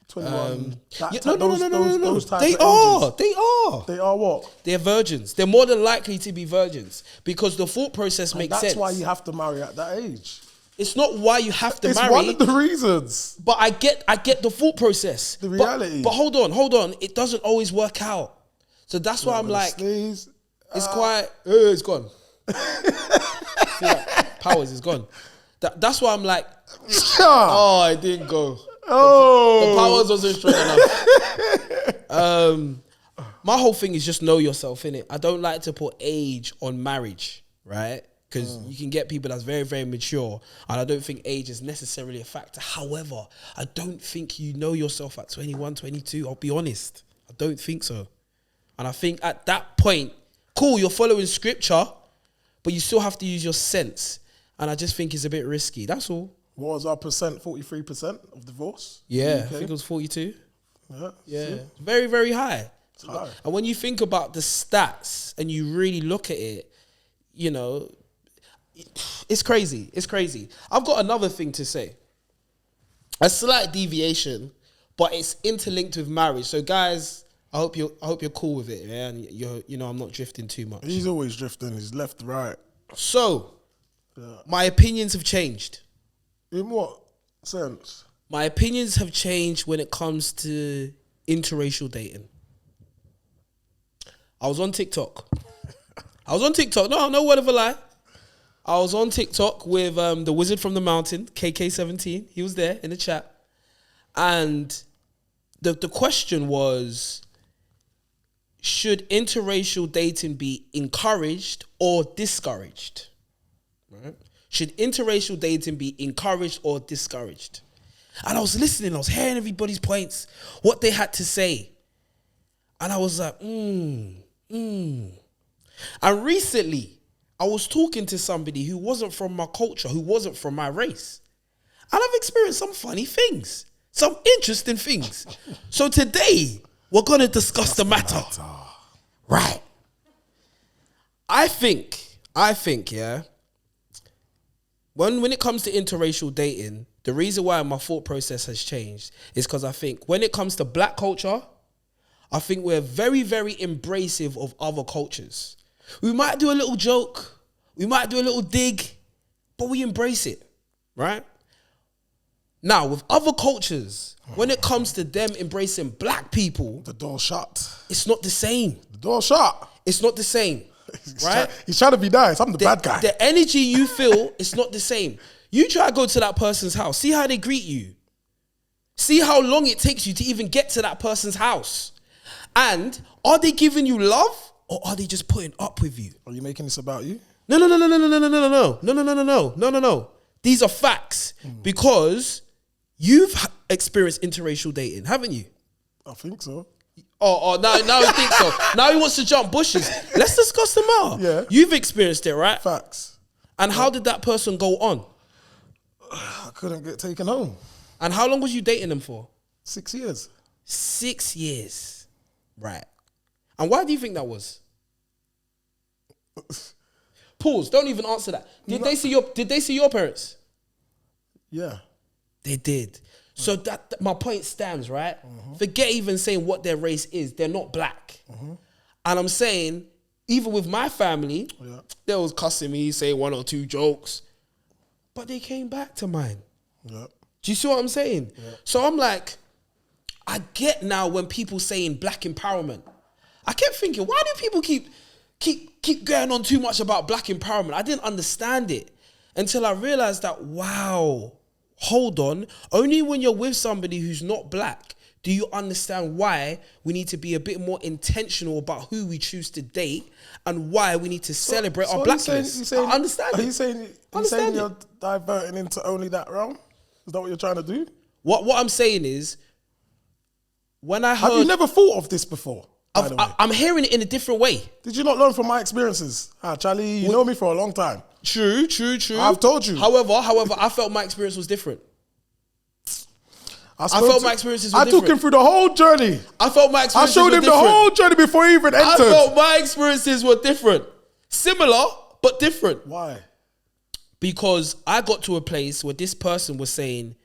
21. Those types They of are. ages. They are. They are what? They're virgins. They're more than likely to be virgins because the thought process makes sense. That's why you have to marry at that age. It's not why you have to marry. It's one of the reasons. But I get the thought process. The reality. But hold on. It doesn't always work out. So that's why I'm like, it's quite. It's gone. See that? Powers is gone. That's why I'm like, oh, it didn't go. The powers wasn't strong enough. My whole thing is just know yourself, innit? I don't like to put age on marriage, right? Because you can get people that's very, very mature, and I don't think age is necessarily a factor. However, I don't think you know yourself at 21, 22. I'll be honest. I don't think so. And I think at that point, cool, you're following scripture, but you still have to use your sense. And I just think it's a bit risky. That's all. What was our percent? 43% of divorce? Yeah, I think it was 42. Yeah. Yeah, very, very high. It's high. And when you think about the stats and you really look at it, it's crazy. It's crazy. I've got another thing to say. A slight deviation, but it's interlinked with marriage. So, guys, I hope you're cool with it, yeah? And I'm not drifting too much. He's always drifting. He's left, right. So, my opinions have changed. In what sense? My opinions have changed when it comes to interracial dating. I was on TikTok. No word of a lie. I was on TikTok with the wizard from the mountain, KK17. He was there in the chat. And the question was, should interracial dating be encouraged or discouraged? Right? Should interracial dating be encouraged or discouraged? And I was listening, I was hearing everybody's points, what they had to say. And I was like, And recently, I was talking to somebody who wasn't from my culture, who wasn't from my race. And I've experienced some funny things, some interesting things. So today, we're going to discuss the matter. Right. I think, yeah, when it comes to interracial dating, the reason why my thought process has changed is because I think when it comes to black culture, I think we're very, very embracive of other cultures. We might do a little joke, we might do a little dig, but we embrace it, right? Now, with other cultures, when it comes to them embracing black people, The door shut. it's not the same. The door shut. It's not the same, right? He's trying to be nice. I'm the bad guy. The energy you feel, it's not the same. You try to go to that person's house, see how they greet you. See how long it takes you to even get to that person's house. And are they giving you love or are they just putting up with you? Are you making this about you? No. These are facts because you've experienced interracial dating, haven't you? I think so. Oh, now he thinks so. Now he wants to jump bushes. Let's discuss the matter. Yeah. You've experienced it, right? Facts. And how did that person go on? I couldn't get taken home. And how long was you dating them for? 6 years. 6 years. Right. And why do you think that was? Pause. Don't even answer that. Did they see your parents? Yeah. They did. So that my point stands, right? Forget even saying what their race is. They're not black. And I'm saying even with my family, Yeah. they was cussing me, saying 1 or 2 jokes, but they came back to mine. Yeah. Do you see what I'm saying? Yeah. So I'm like, I get now when people saying black empowerment. I kept thinking, why do people keep going on too much about black empowerment? I didn't understand it until I realized that, wow, hold on. Only when you're with somebody who's not black do you understand why we need to be a bit more intentional about who we choose to date and why we need to celebrate our blackness. I understand it. Are you saying you're diverting into only that realm? Is that what you're trying to do? What I'm saying is, when I heard... Have you never thought of this before? I'm hearing it in a different way. Did you not learn from my experiences? Charlie, you know me for a long time. True. I've told you. However, I felt my experience was different. I felt my experiences were different. I took him through the whole journey. I felt my experiences were different. I showed him the whole journey before he even entered. I felt my experiences were different. Similar, but different. Why? Because I got to a place where this person was saying,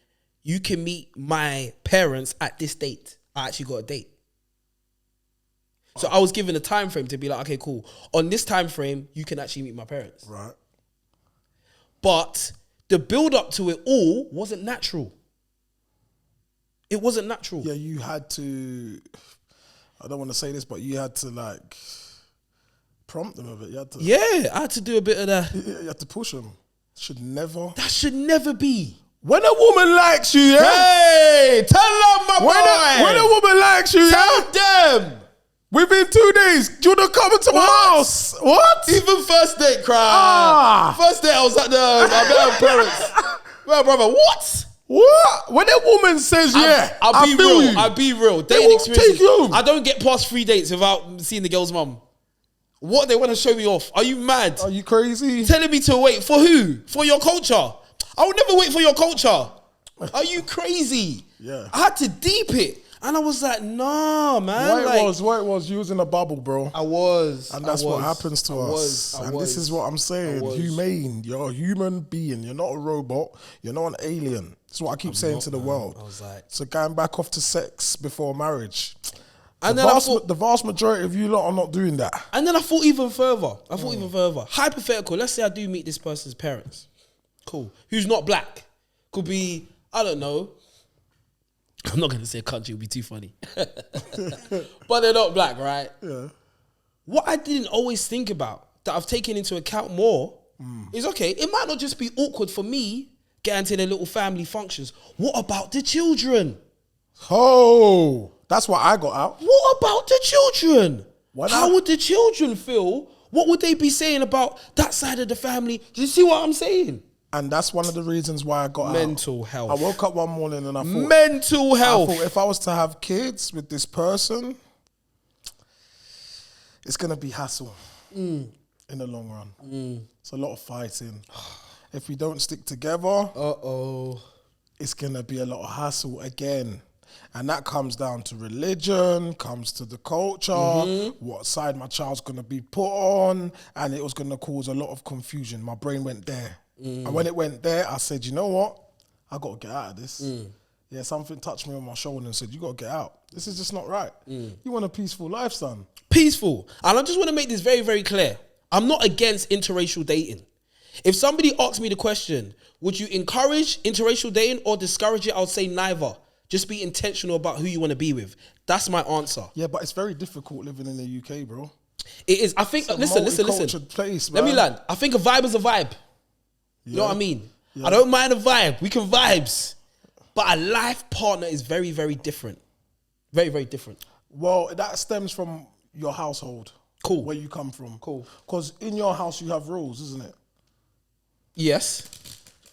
you can meet my parents at this date. I actually got a date. So I was given a time frame to be like, okay, cool. On this time frame, you can actually meet my parents. Right. But the build up to it all wasn't natural. It wasn't natural. Yeah, you had to, I don't want to say this, but you had to like prompt them a bit. You had to, yeah, I had to do a bit of that. You had to push them. That should never be. When a woman likes you, yeah? Hey, tell them, my boy. When a woman likes you, tell yeah? them. Within 2 days, do you want to come into my house? What? Even first date, cry. First date, I was at my parents. Well, brother, what? When a woman says, yeah, I'll be real. Dating experiences. Take you. I don't get past 3 dates without seeing the girl's mum. What, they want to show me off? Are you mad? Are you crazy? Telling me to wait for who? For your culture? I would never wait for your culture. Are you crazy? Yeah. I had to deep it. And I was like, nah, man. What it was, you was in a bubble, bro. I was. And that's what happens to us. This is what I'm saying. Humane. You're a human being. You're not a robot. You're not an alien. That's what I keep saying to the world. I was like... So going back off to sex before marriage. And the vast majority of you lot are not doing that. And then I thought even further. Hypothetical. Let's say I do meet this person's parents. Cool. Who's not black. Could be, I don't know. I'm not going to say a country. It would be too funny. But they're not black, right? Yeah. What I didn't always think about, that I've taken into account more, is, okay, it might not just be awkward for me getting to their little family functions. What about the children? Oh, that's what I got out. What about the children? How would the children feel? What would they be saying about that side of the family? Do you see what I'm saying? And that's one of the reasons why I got mental health. I woke up one morning and I thought... Mental health. I thought if I was to have kids with this person, it's going to be hassle in the long run. It's a lot of fighting. If we don't stick together, it's going to be a lot of hassle again. And that comes down to religion, comes to the culture, what side my child's going to be put on, and it was going to cause a lot of confusion. My brain went there. And when it went there, I said, you know what? I got to get out of this. Yeah, something touched me on my shoulder and said, you got to get out. This is just not right. You want a peaceful life, son. Peaceful. And I just want to make this very, very clear. I'm not against interracial dating. If somebody asks me the question, would you encourage interracial dating or discourage it? I would say neither. Just be intentional about who you want to be with. That's my answer. Yeah, but it's very difficult living in the UK, bro. It is. I think, listen. Place, let me land. I think a vibe is a vibe. You know what I mean? Yeah. I don't mind a vibe. We can vibes. But a life partner is very, very different. Very, very different. Well, that stems from your household. Cool. Where you come from. Cool. Because in your house, you have rules, isn't it? Yes.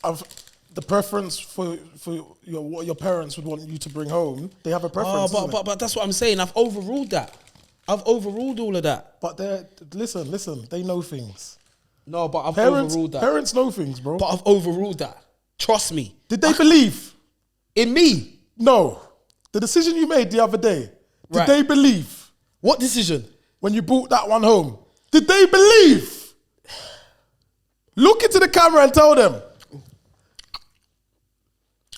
The preference for what your parents would want you to bring home, they have a preference. But that's what I'm saying. I've overruled that. I've overruled all of that. But listen, they know things. No, but I've overruled that. Parents know things, bro. But I've overruled that. Trust me. Did they believe? In me? No. The decision you made the other day, did they believe? What decision? When you brought that one home. Did they believe? Look into the camera and tell them.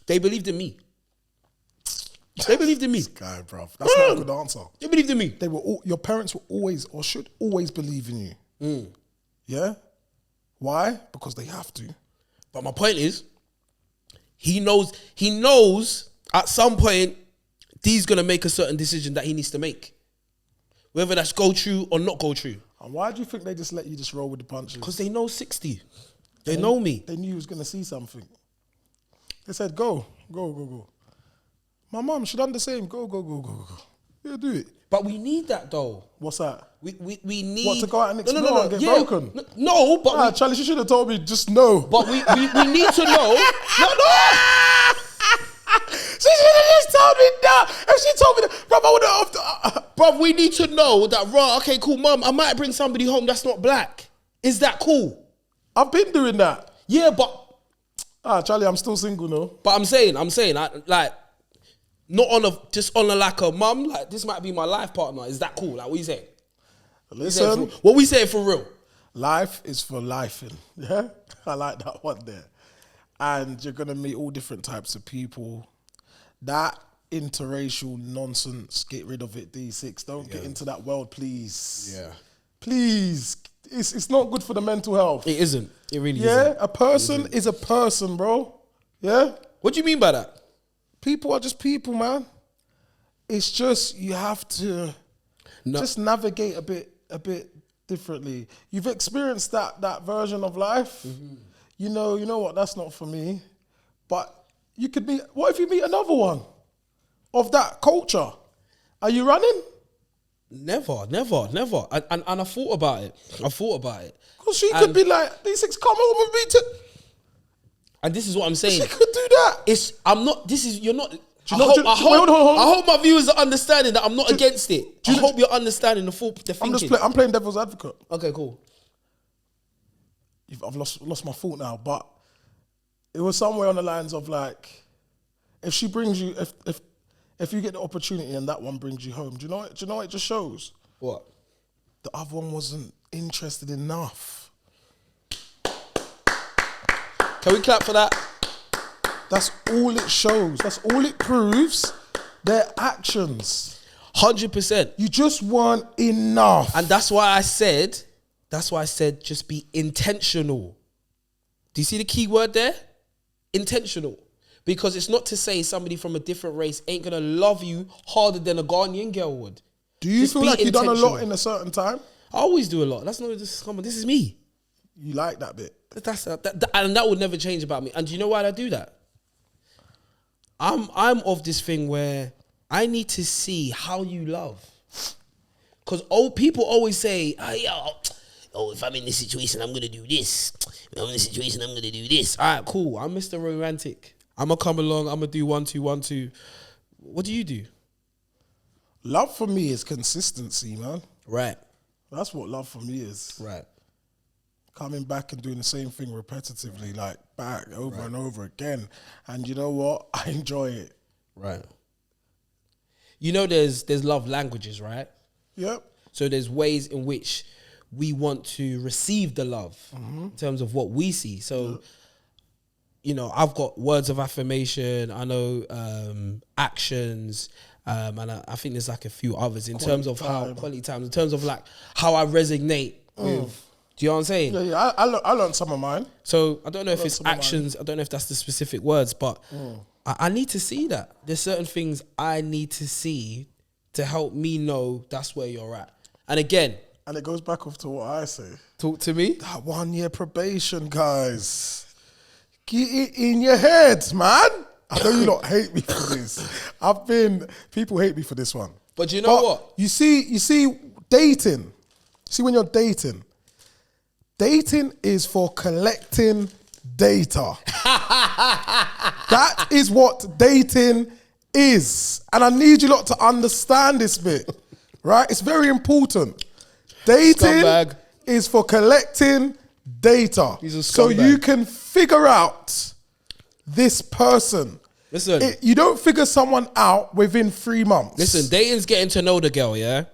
They believed in me. They believed in me. This guy, bruv. That's not a good answer. They believed in me. They were your parents will always or should always believe in you. Yeah? Why? Because they have to. But my point is, he knows at some point D's gonna make a certain decision that he needs to make. Whether that's go true or not go true. And why do you think they just let you just roll with the punches? Because they know 60. They know me. They knew you was gonna see something. They said, go. My mum, she done the same. Go. Yeah, do it. But we need that though. What's that? We need What, to go out and explore and get broken? No, but Charlie, she should have told me just no. But we need to know. No. She should have just told me that. If she told me that, bro, I would have. Bro, we need to know that, okay, cool, mum, I might bring somebody home that's not black. Is that cool? I've been doing that. Yeah, but Charlie, I'm still single, no. I'm saying, like, not on a like a mum, like this might be my life partner. Is that cool? Like, what you saying? Listen, What we saying for real? life is for lifing. Yeah, I like that one there. And you're gonna meet all different types of people. That interracial nonsense, get rid of it, D6. Don't get into that world, please. Yeah. Please. It's not good for the mental health. It isn't. It really Yeah, isn't. a person is a person, bro. Yeah? What do you mean by that? People are just people, man. It's just you have to just navigate a bit differently. You've experienced that version of life. Mm-hmm. You know what, that's not for me. But you could meet, what if you meet another one of that culture? Are you running? Never. And I thought about it. Because she could be like, D6, come home with me to... And this is what I'm saying. She could do that. You're not... I Hold on. hope my viewers are understanding that I'm not against it. I hope you're understanding the thinking. I'm playing devil's advocate. Okay, cool. I've lost my thought now, but it was somewhere on the lines of like, if she brings you, if you get the opportunity and that one brings you home, do you know what it just shows? What? The other one wasn't interested enough. Can we clap for that? That's all it shows. That's all it proves. Their actions. 100%. You just weren't enough. And that's why I said just be intentional. Do you see the key word there? Intentional. Because it's not to say somebody from a different race ain't going to love you harder than a Ghanaian girl would. Do you feel like you've done a lot in a certain time? I always do a lot. That's not just, come on, this is me. You like that bit? And that would never change about me. And do you know why I do that? I'm of this thing where I need to see how you love. Because people always say, if I'm in this situation, I'm going to do this. If I'm in this situation, I'm going to do this. All right, cool. I'm Mr. Romantic. I'm going to come along. I'm going to do 1, 2, 1, 2. What do you do? Love for me is consistency, man. Right. That's what love for me is. Right. Coming back and doing the same thing repetitively, like back over and over again. And you know what? I enjoy it. Right. You know there's love languages, right? Yep. So there's ways in which we want to receive the love in terms of what we see. So, you know, I've got words of affirmation. I know actions. And I think there's like a few others in terms of how quality times, in terms of like how I resonate with. Do you know what I'm saying? Yeah. I learned some of mine. So I don't know if it's actions. I don't know if that's the specific words, but I need to see that. There's certain things I need to see to help me know that's where you're at. And again, and it goes back off to what I say. Talk to me. That 1 year probation, guys. Get it in your head, man. I know you lot hate me for this. People hate me for this one. But you know what? You see, dating. See, when you're dating is for collecting data. That is what dating is. And I need you lot to understand this bit, right? It's very important. Dating is for collecting data. So you can figure out this person. Listen. You don't figure someone out within 3 months. Listen, dating's getting to know the girl, yeah?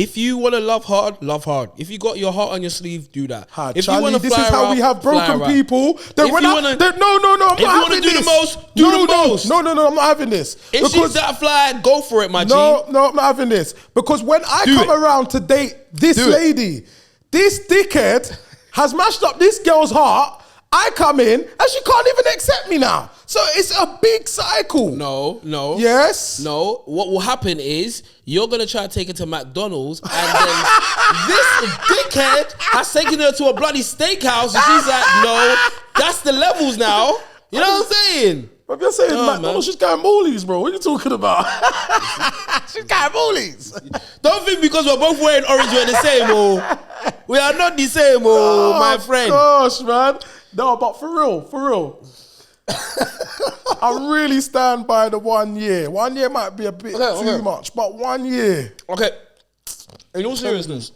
If you want to love hard, love hard. If you got your heart on your sleeve, do that. If Charlie, you want to this fly is how around, we have fly broken around. people. Then If when you I, wanna- then, no, I'm not if you wanna having do the this. most, do the most. No, I'm not having this. If Because- she's that fly, go for it, my G. No, I'm not having this. Because when I Do come it. around to date this Do it. lady, this dickhead has mashed up this girl's heart. I come in and she can't even accept me now. So it's a big cycle. No. Yes. No. What will happen is you're gonna try to take her to McDonald's, and then this dickhead has taken her to a bloody steakhouse, and she's like, no, that's the levels now. You know what I'm saying? But you're saying No, McDonald's, she's going moolies, bro. What are you talking about? She's going moolies. Don't think because we're both wearing orange we're the same, oh. We are not the same, oh, my friend. Gosh, man. No, but for real. I really stand by the 1 year. 1 year might be a bit too much, but 1 year. Okay. In all seriousness.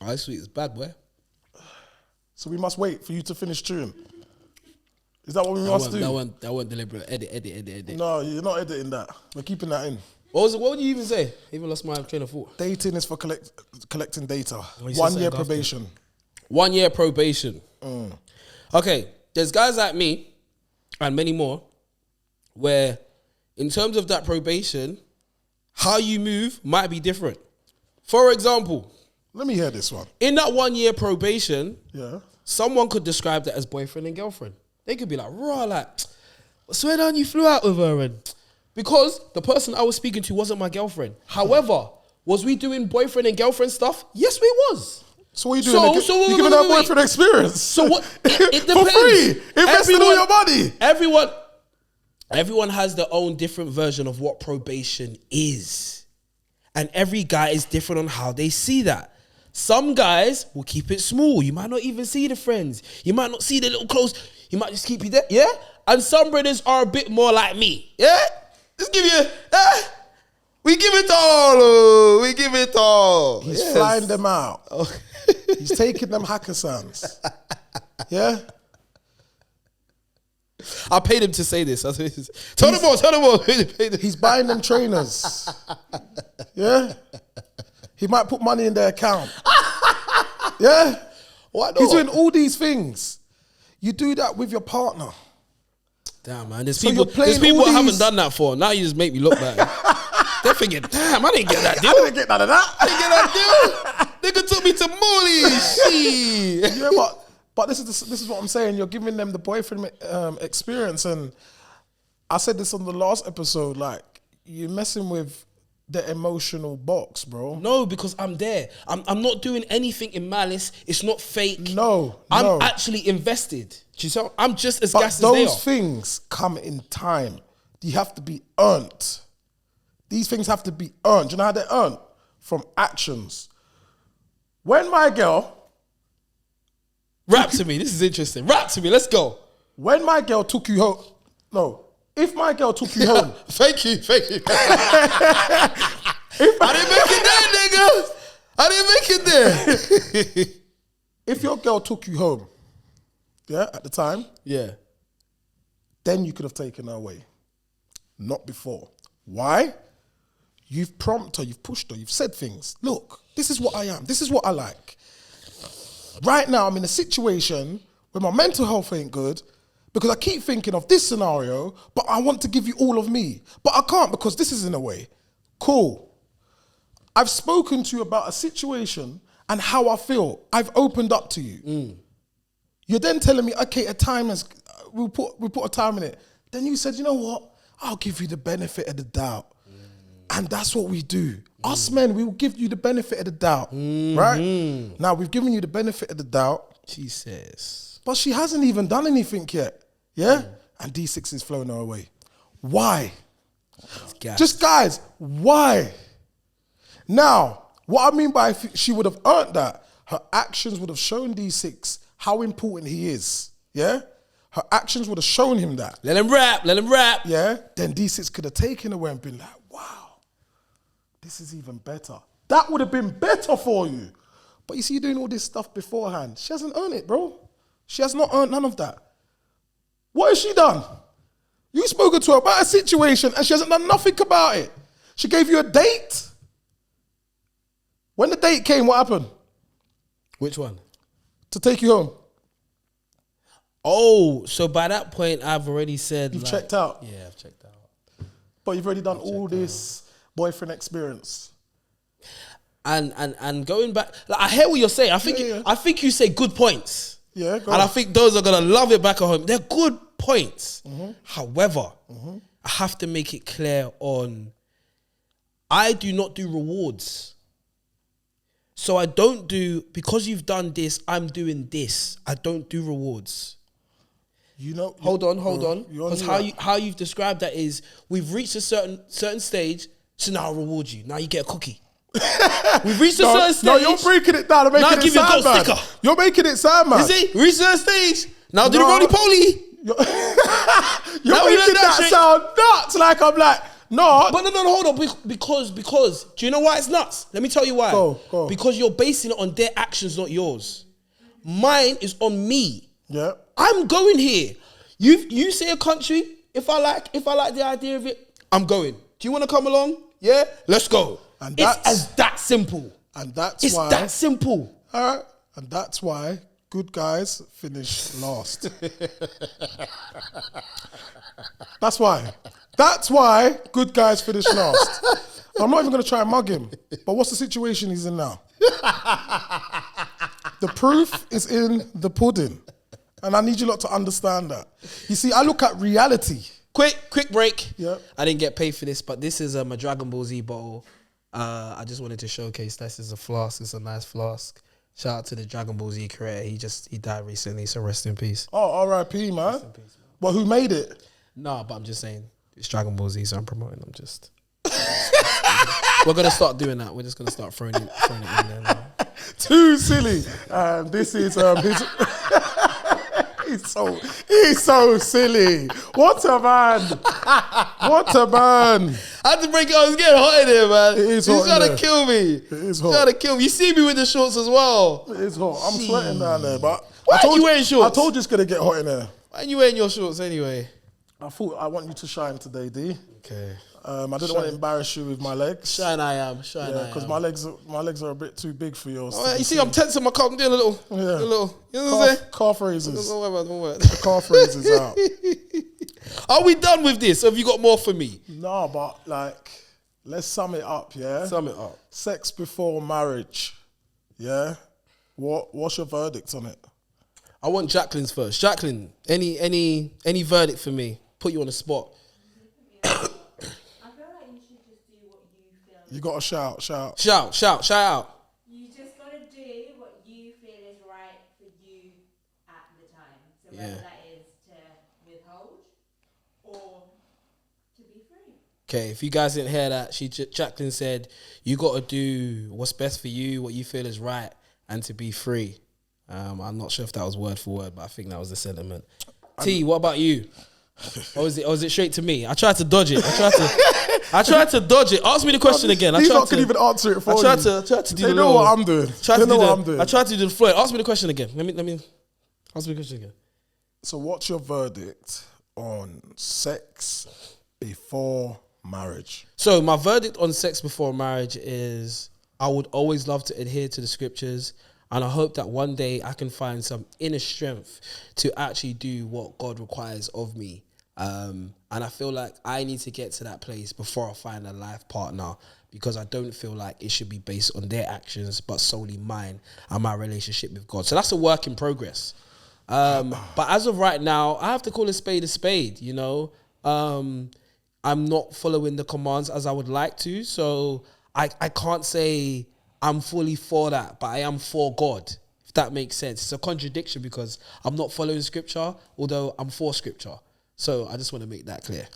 Ice sweet is bad, boy. So we must wait for you to finish tune. Is that what we must do? That one deliberate. Edit. No, you're not editing that. We're keeping that in. What would you even say? Even lost my train of thought. Dating is for collecting data. you said 1 something year after. probation. 1 year probation. Okay, there's guys like me and many more where in terms of that probation, how you move might be different. For example, Let me hear this one. in that 1 year probation, Yeah. someone could describe that as boyfriend and girlfriend. They could be like, raw, like, swear down you flew out with her. And because the person I was speaking to wasn't my girlfriend. However, was we doing boyfriend and girlfriend stuff? Yes, we was. So what are you doing? You're wait, giving wait, her wait. boyfriend experience. So what? It For depends. free. Investing all your money. Everyone has their own different version of what probation is. And every guy is different on how they see that. Some guys will keep it small. You might not even see the friends. You might not see the little close. You might just keep you there. Yeah? And some brothers are a bit more like me. Yeah? Just give you, we give it all. Oh, we give it all. He's Yes. flying them out. He's taking them hackathons. Yeah? I paid him to say this. Tell them more. He's buying them trainers. Yeah? He might put money in their account. Yeah? Why not? He's doing all these things. You do that with your partner. Damn, man. There's So people, you're playing there's people all I haven't these- done that for. Now you just make me look bad. They're thinking, damn, I didn't get that deal. I didn't get none of that. I didn't get that deal. Nigga took me to Molly. Shit. Yeah, but this is what I'm saying. You're giving them the boyfriend experience, and I said this on the last episode. Like, you're messing with the emotional box, bro. No, because I'm there. I'm not doing anything in malice. It's not fake. No. I'm actually invested. Do you see? I'm just as But gassed as they those are. things come in time. You have to be earned. These things have to be earned. Do you know how they're earned? From actions. When my girl Rap to me. This is interesting. Rap to me. Let's go. When my girl took you home, no, if my girl took you home, Thank you. I didn't make it there, nigga. I didn't make it there. if your girl took you home, yeah, at the time, Yeah. then you could have taken her away. Not before. Why? You've prompted her, you've pushed her, you've said things. Look, this is what I am. This is what I like. Right now, I'm in a situation where my mental health ain't good because I keep thinking of this scenario, but I want to give you all of me. But I can't because this is in a way. Cool. I've spoken to you about a situation and how I feel. I've opened up to you. You're then telling me, okay, a time is, we'll put a time in it. Then you said, you know what? I'll give you the benefit of the doubt. And that's what we do. Us men, we will give you the benefit of the doubt, right? Now, we've given you the benefit of the doubt, Jesus. but she hasn't even done anything yet, yeah? And D6 is flown her away. Why? Gas. Just guys, why? Now, what I mean by if she would have earned that, her actions would have shown D6 how important he is, yeah? Her actions would have shown him that. Let him rap. Yeah, then D6 could have taken away and been like, wow, this is even better. That would have been better for you. But you see, you're doing all this stuff beforehand. She hasn't earned it, bro. She has not earned none of that. What has she done? You spoken to her about a situation and she hasn't done nothing about it. She gave you a date. When the date came, what happened? Which one? To take you home. Oh, so by that point, I've already said... You've checked out. Yeah, I've checked out. But you've already done all this boyfriend experience. And going back... Like, I hear what you're saying. I think you say good points. Yeah, go And on. I think those are going to love it back at home. They're good points. However, I have to make it clear on... I do not do rewards. So I don't do... Because you've done this, I'm doing this. I don't do rewards. You know... Hold on. You Because how you've described that is... We've reached a certain stage, so now I'll reward you. Now you get a cookie. We've reached a certain stage. No, you're breaking it down and making Now I'll it give you a sound gold mad. sticker. You're making it sound mad. You see? We reached a certain stage. Now do the No. roly-poly. You're Now we making learn that that shit. sound nuts. Like, I'm like, no. But no, hold on. Because, do you know why it's nuts? Let me tell you why. Go. Because you're basing it on their actions, not yours. Mine is on me. Yeah. I'm going here. You say a country, if I like the idea of it, I'm going. Do you want to come along? Yeah? Let's go. And it's that's- as that simple. And that's It's why... that simple. All right. And that's why good guys finish last. That's why. That's why good guys finish last. I'm not even going to try and mug him. But what's the situation he's in now? The proof is in the pudding. And I need you lot to understand that. You see, I look at reality. Quick break. Yep. I didn't get paid for this, but this is a Dragon Ball Z bottle. I just wanted to showcase this is a flask. It's a nice flask. Shout out to the Dragon Ball Z creator. He died recently, so rest in peace. Oh, R.I.P., man. Well, who made it? No, but I'm just saying it's Dragon Ball Z, so I'm promoting. We're gonna start doing that. We're just gonna start throwing it in there now. Too silly. This is his... He's so silly. What a man. What a man. I had to break it out. It's getting hot in here, man. It is He's hot in trying there. to kill me. It is He's hot. trying to kill me. You see me with the shorts as well. It is hot. I'm sweating down there, but... Why I told are you wearing shorts? I told you it's going to get hot in there. Why are you wearing your shorts anyway? I thought I want you to shine today, D. Okay. I didn't want to embarrass you with my legs. Shine I am. Yeah, because my legs are a bit too big for yours. Oh, you see, I'm tensing my calf. I'm doing a little. You know what I'm saying? Calf raises. Don't worry. The calf raises out. Are we done with this? Have you got more for me? No, but like, let's sum it up, yeah? Sum it up. Sex before marriage, yeah? What's your verdict on it? I want Jacqueline's first. Jacqueline, any verdict for me? Put you on the spot. I feel like you should just do what you feel. You got to shout. Shout out. You just gotta do what you feel is right for you at the time. So whether Yeah. that is to withhold or to be free. Okay, if you guys didn't hear that, Jacqueline said, you got to do what's best for you, what you feel is right, and to be free. I'm not sure if that was word for word, but I think that was the sentiment. T, what about you? Or is it straight to me? I tried to dodge it. I tried to dodge it. Ask me the question again. These lot can even answer it for you. I tried to do They the know little- what I'm doing. They know what I'm doing. I tried to do the flow. Ask me the question again. Let me ask me the question again. So what's your verdict on sex before marriage? So my verdict on sex before marriage is I would always love to adhere to the scriptures, and I hope that one day I can find some inner strength to actually do what God requires of me. And I feel like I need to get to that place before I find a life partner, because I don't feel like it should be based on their actions, but solely mine and my relationship with God. So that's a work in progress. But as of right now, I have to call a spade, you know. I'm not following the commands as I would like to. So I can't say I'm fully for that, but I am for God, if that makes sense. It's a contradiction because I'm not following scripture, although I'm for scripture. So I just want to make that clear.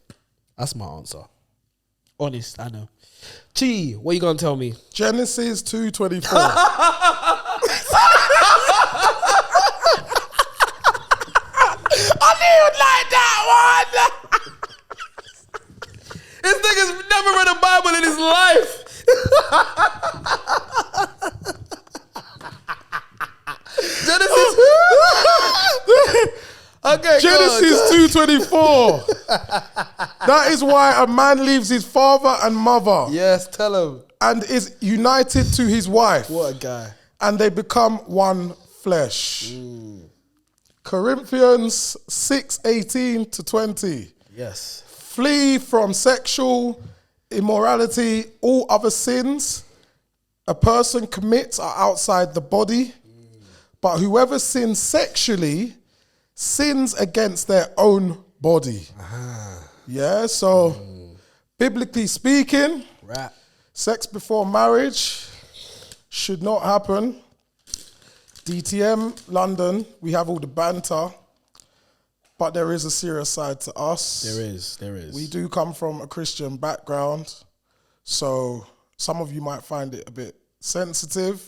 That's my answer. Honest, I know. T, what are you going to tell me? Genesis 2:24. I knew you'd like that one. This nigga's never read a Bible in his life. Genesis. Okay. Genesis 2:24. That is why a man leaves his father and mother Yes, tell him. and is united to his wife. What a guy. And they become one flesh. Corinthians 6:18-20. Yes. Flee from sexual immorality. All other sins a person commits are outside the body, but whoever sins sexually sins against their own body. Yeah, so biblically speaking, Rap. sex before marriage should not happen. DTM London, we have all the banter, but there is a serious side to us. There is. We do come from a Christian background, so some of you might find it a bit sensitive,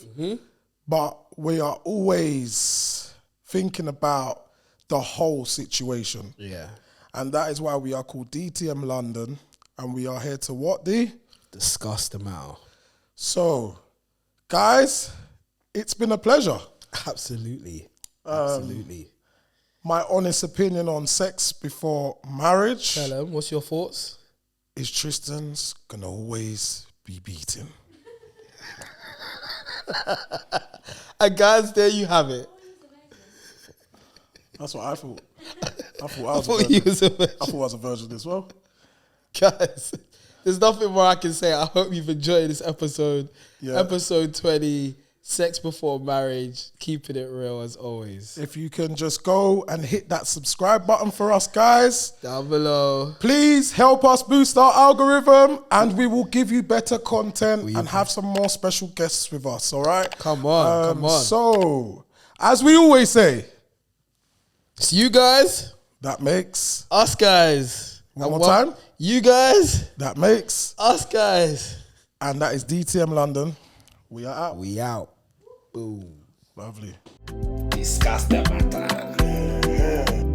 but we are always thinking about the whole situation. Yeah. And that is why we are called DTM London, and we are here to what, D? Discuss the matter. So, guys, it's been a pleasure. Absolutely. My honest opinion on sex before marriage Tell him, what's your thoughts? is Tristan's gonna always be beaten. And guys, there you have it. That's what I thought. I thought I thought he was a I thought I was a virgin as well. Guys, there's nothing more I can say. I hope you've enjoyed this episode. Yeah. Episode 20, sex before marriage, keeping it real as always. If you can just go and hit that subscribe button for us, guys. Down below. Please help us boost our algorithm, and we will give you better content and have some more special guests with us, all right? Come on. So, as we always say, It's you guys, that makes... us guys. One more time. You guys, That makes... us guys. And that is DTM London. We are out. We out. Boom. Lovely. Discuss the matter.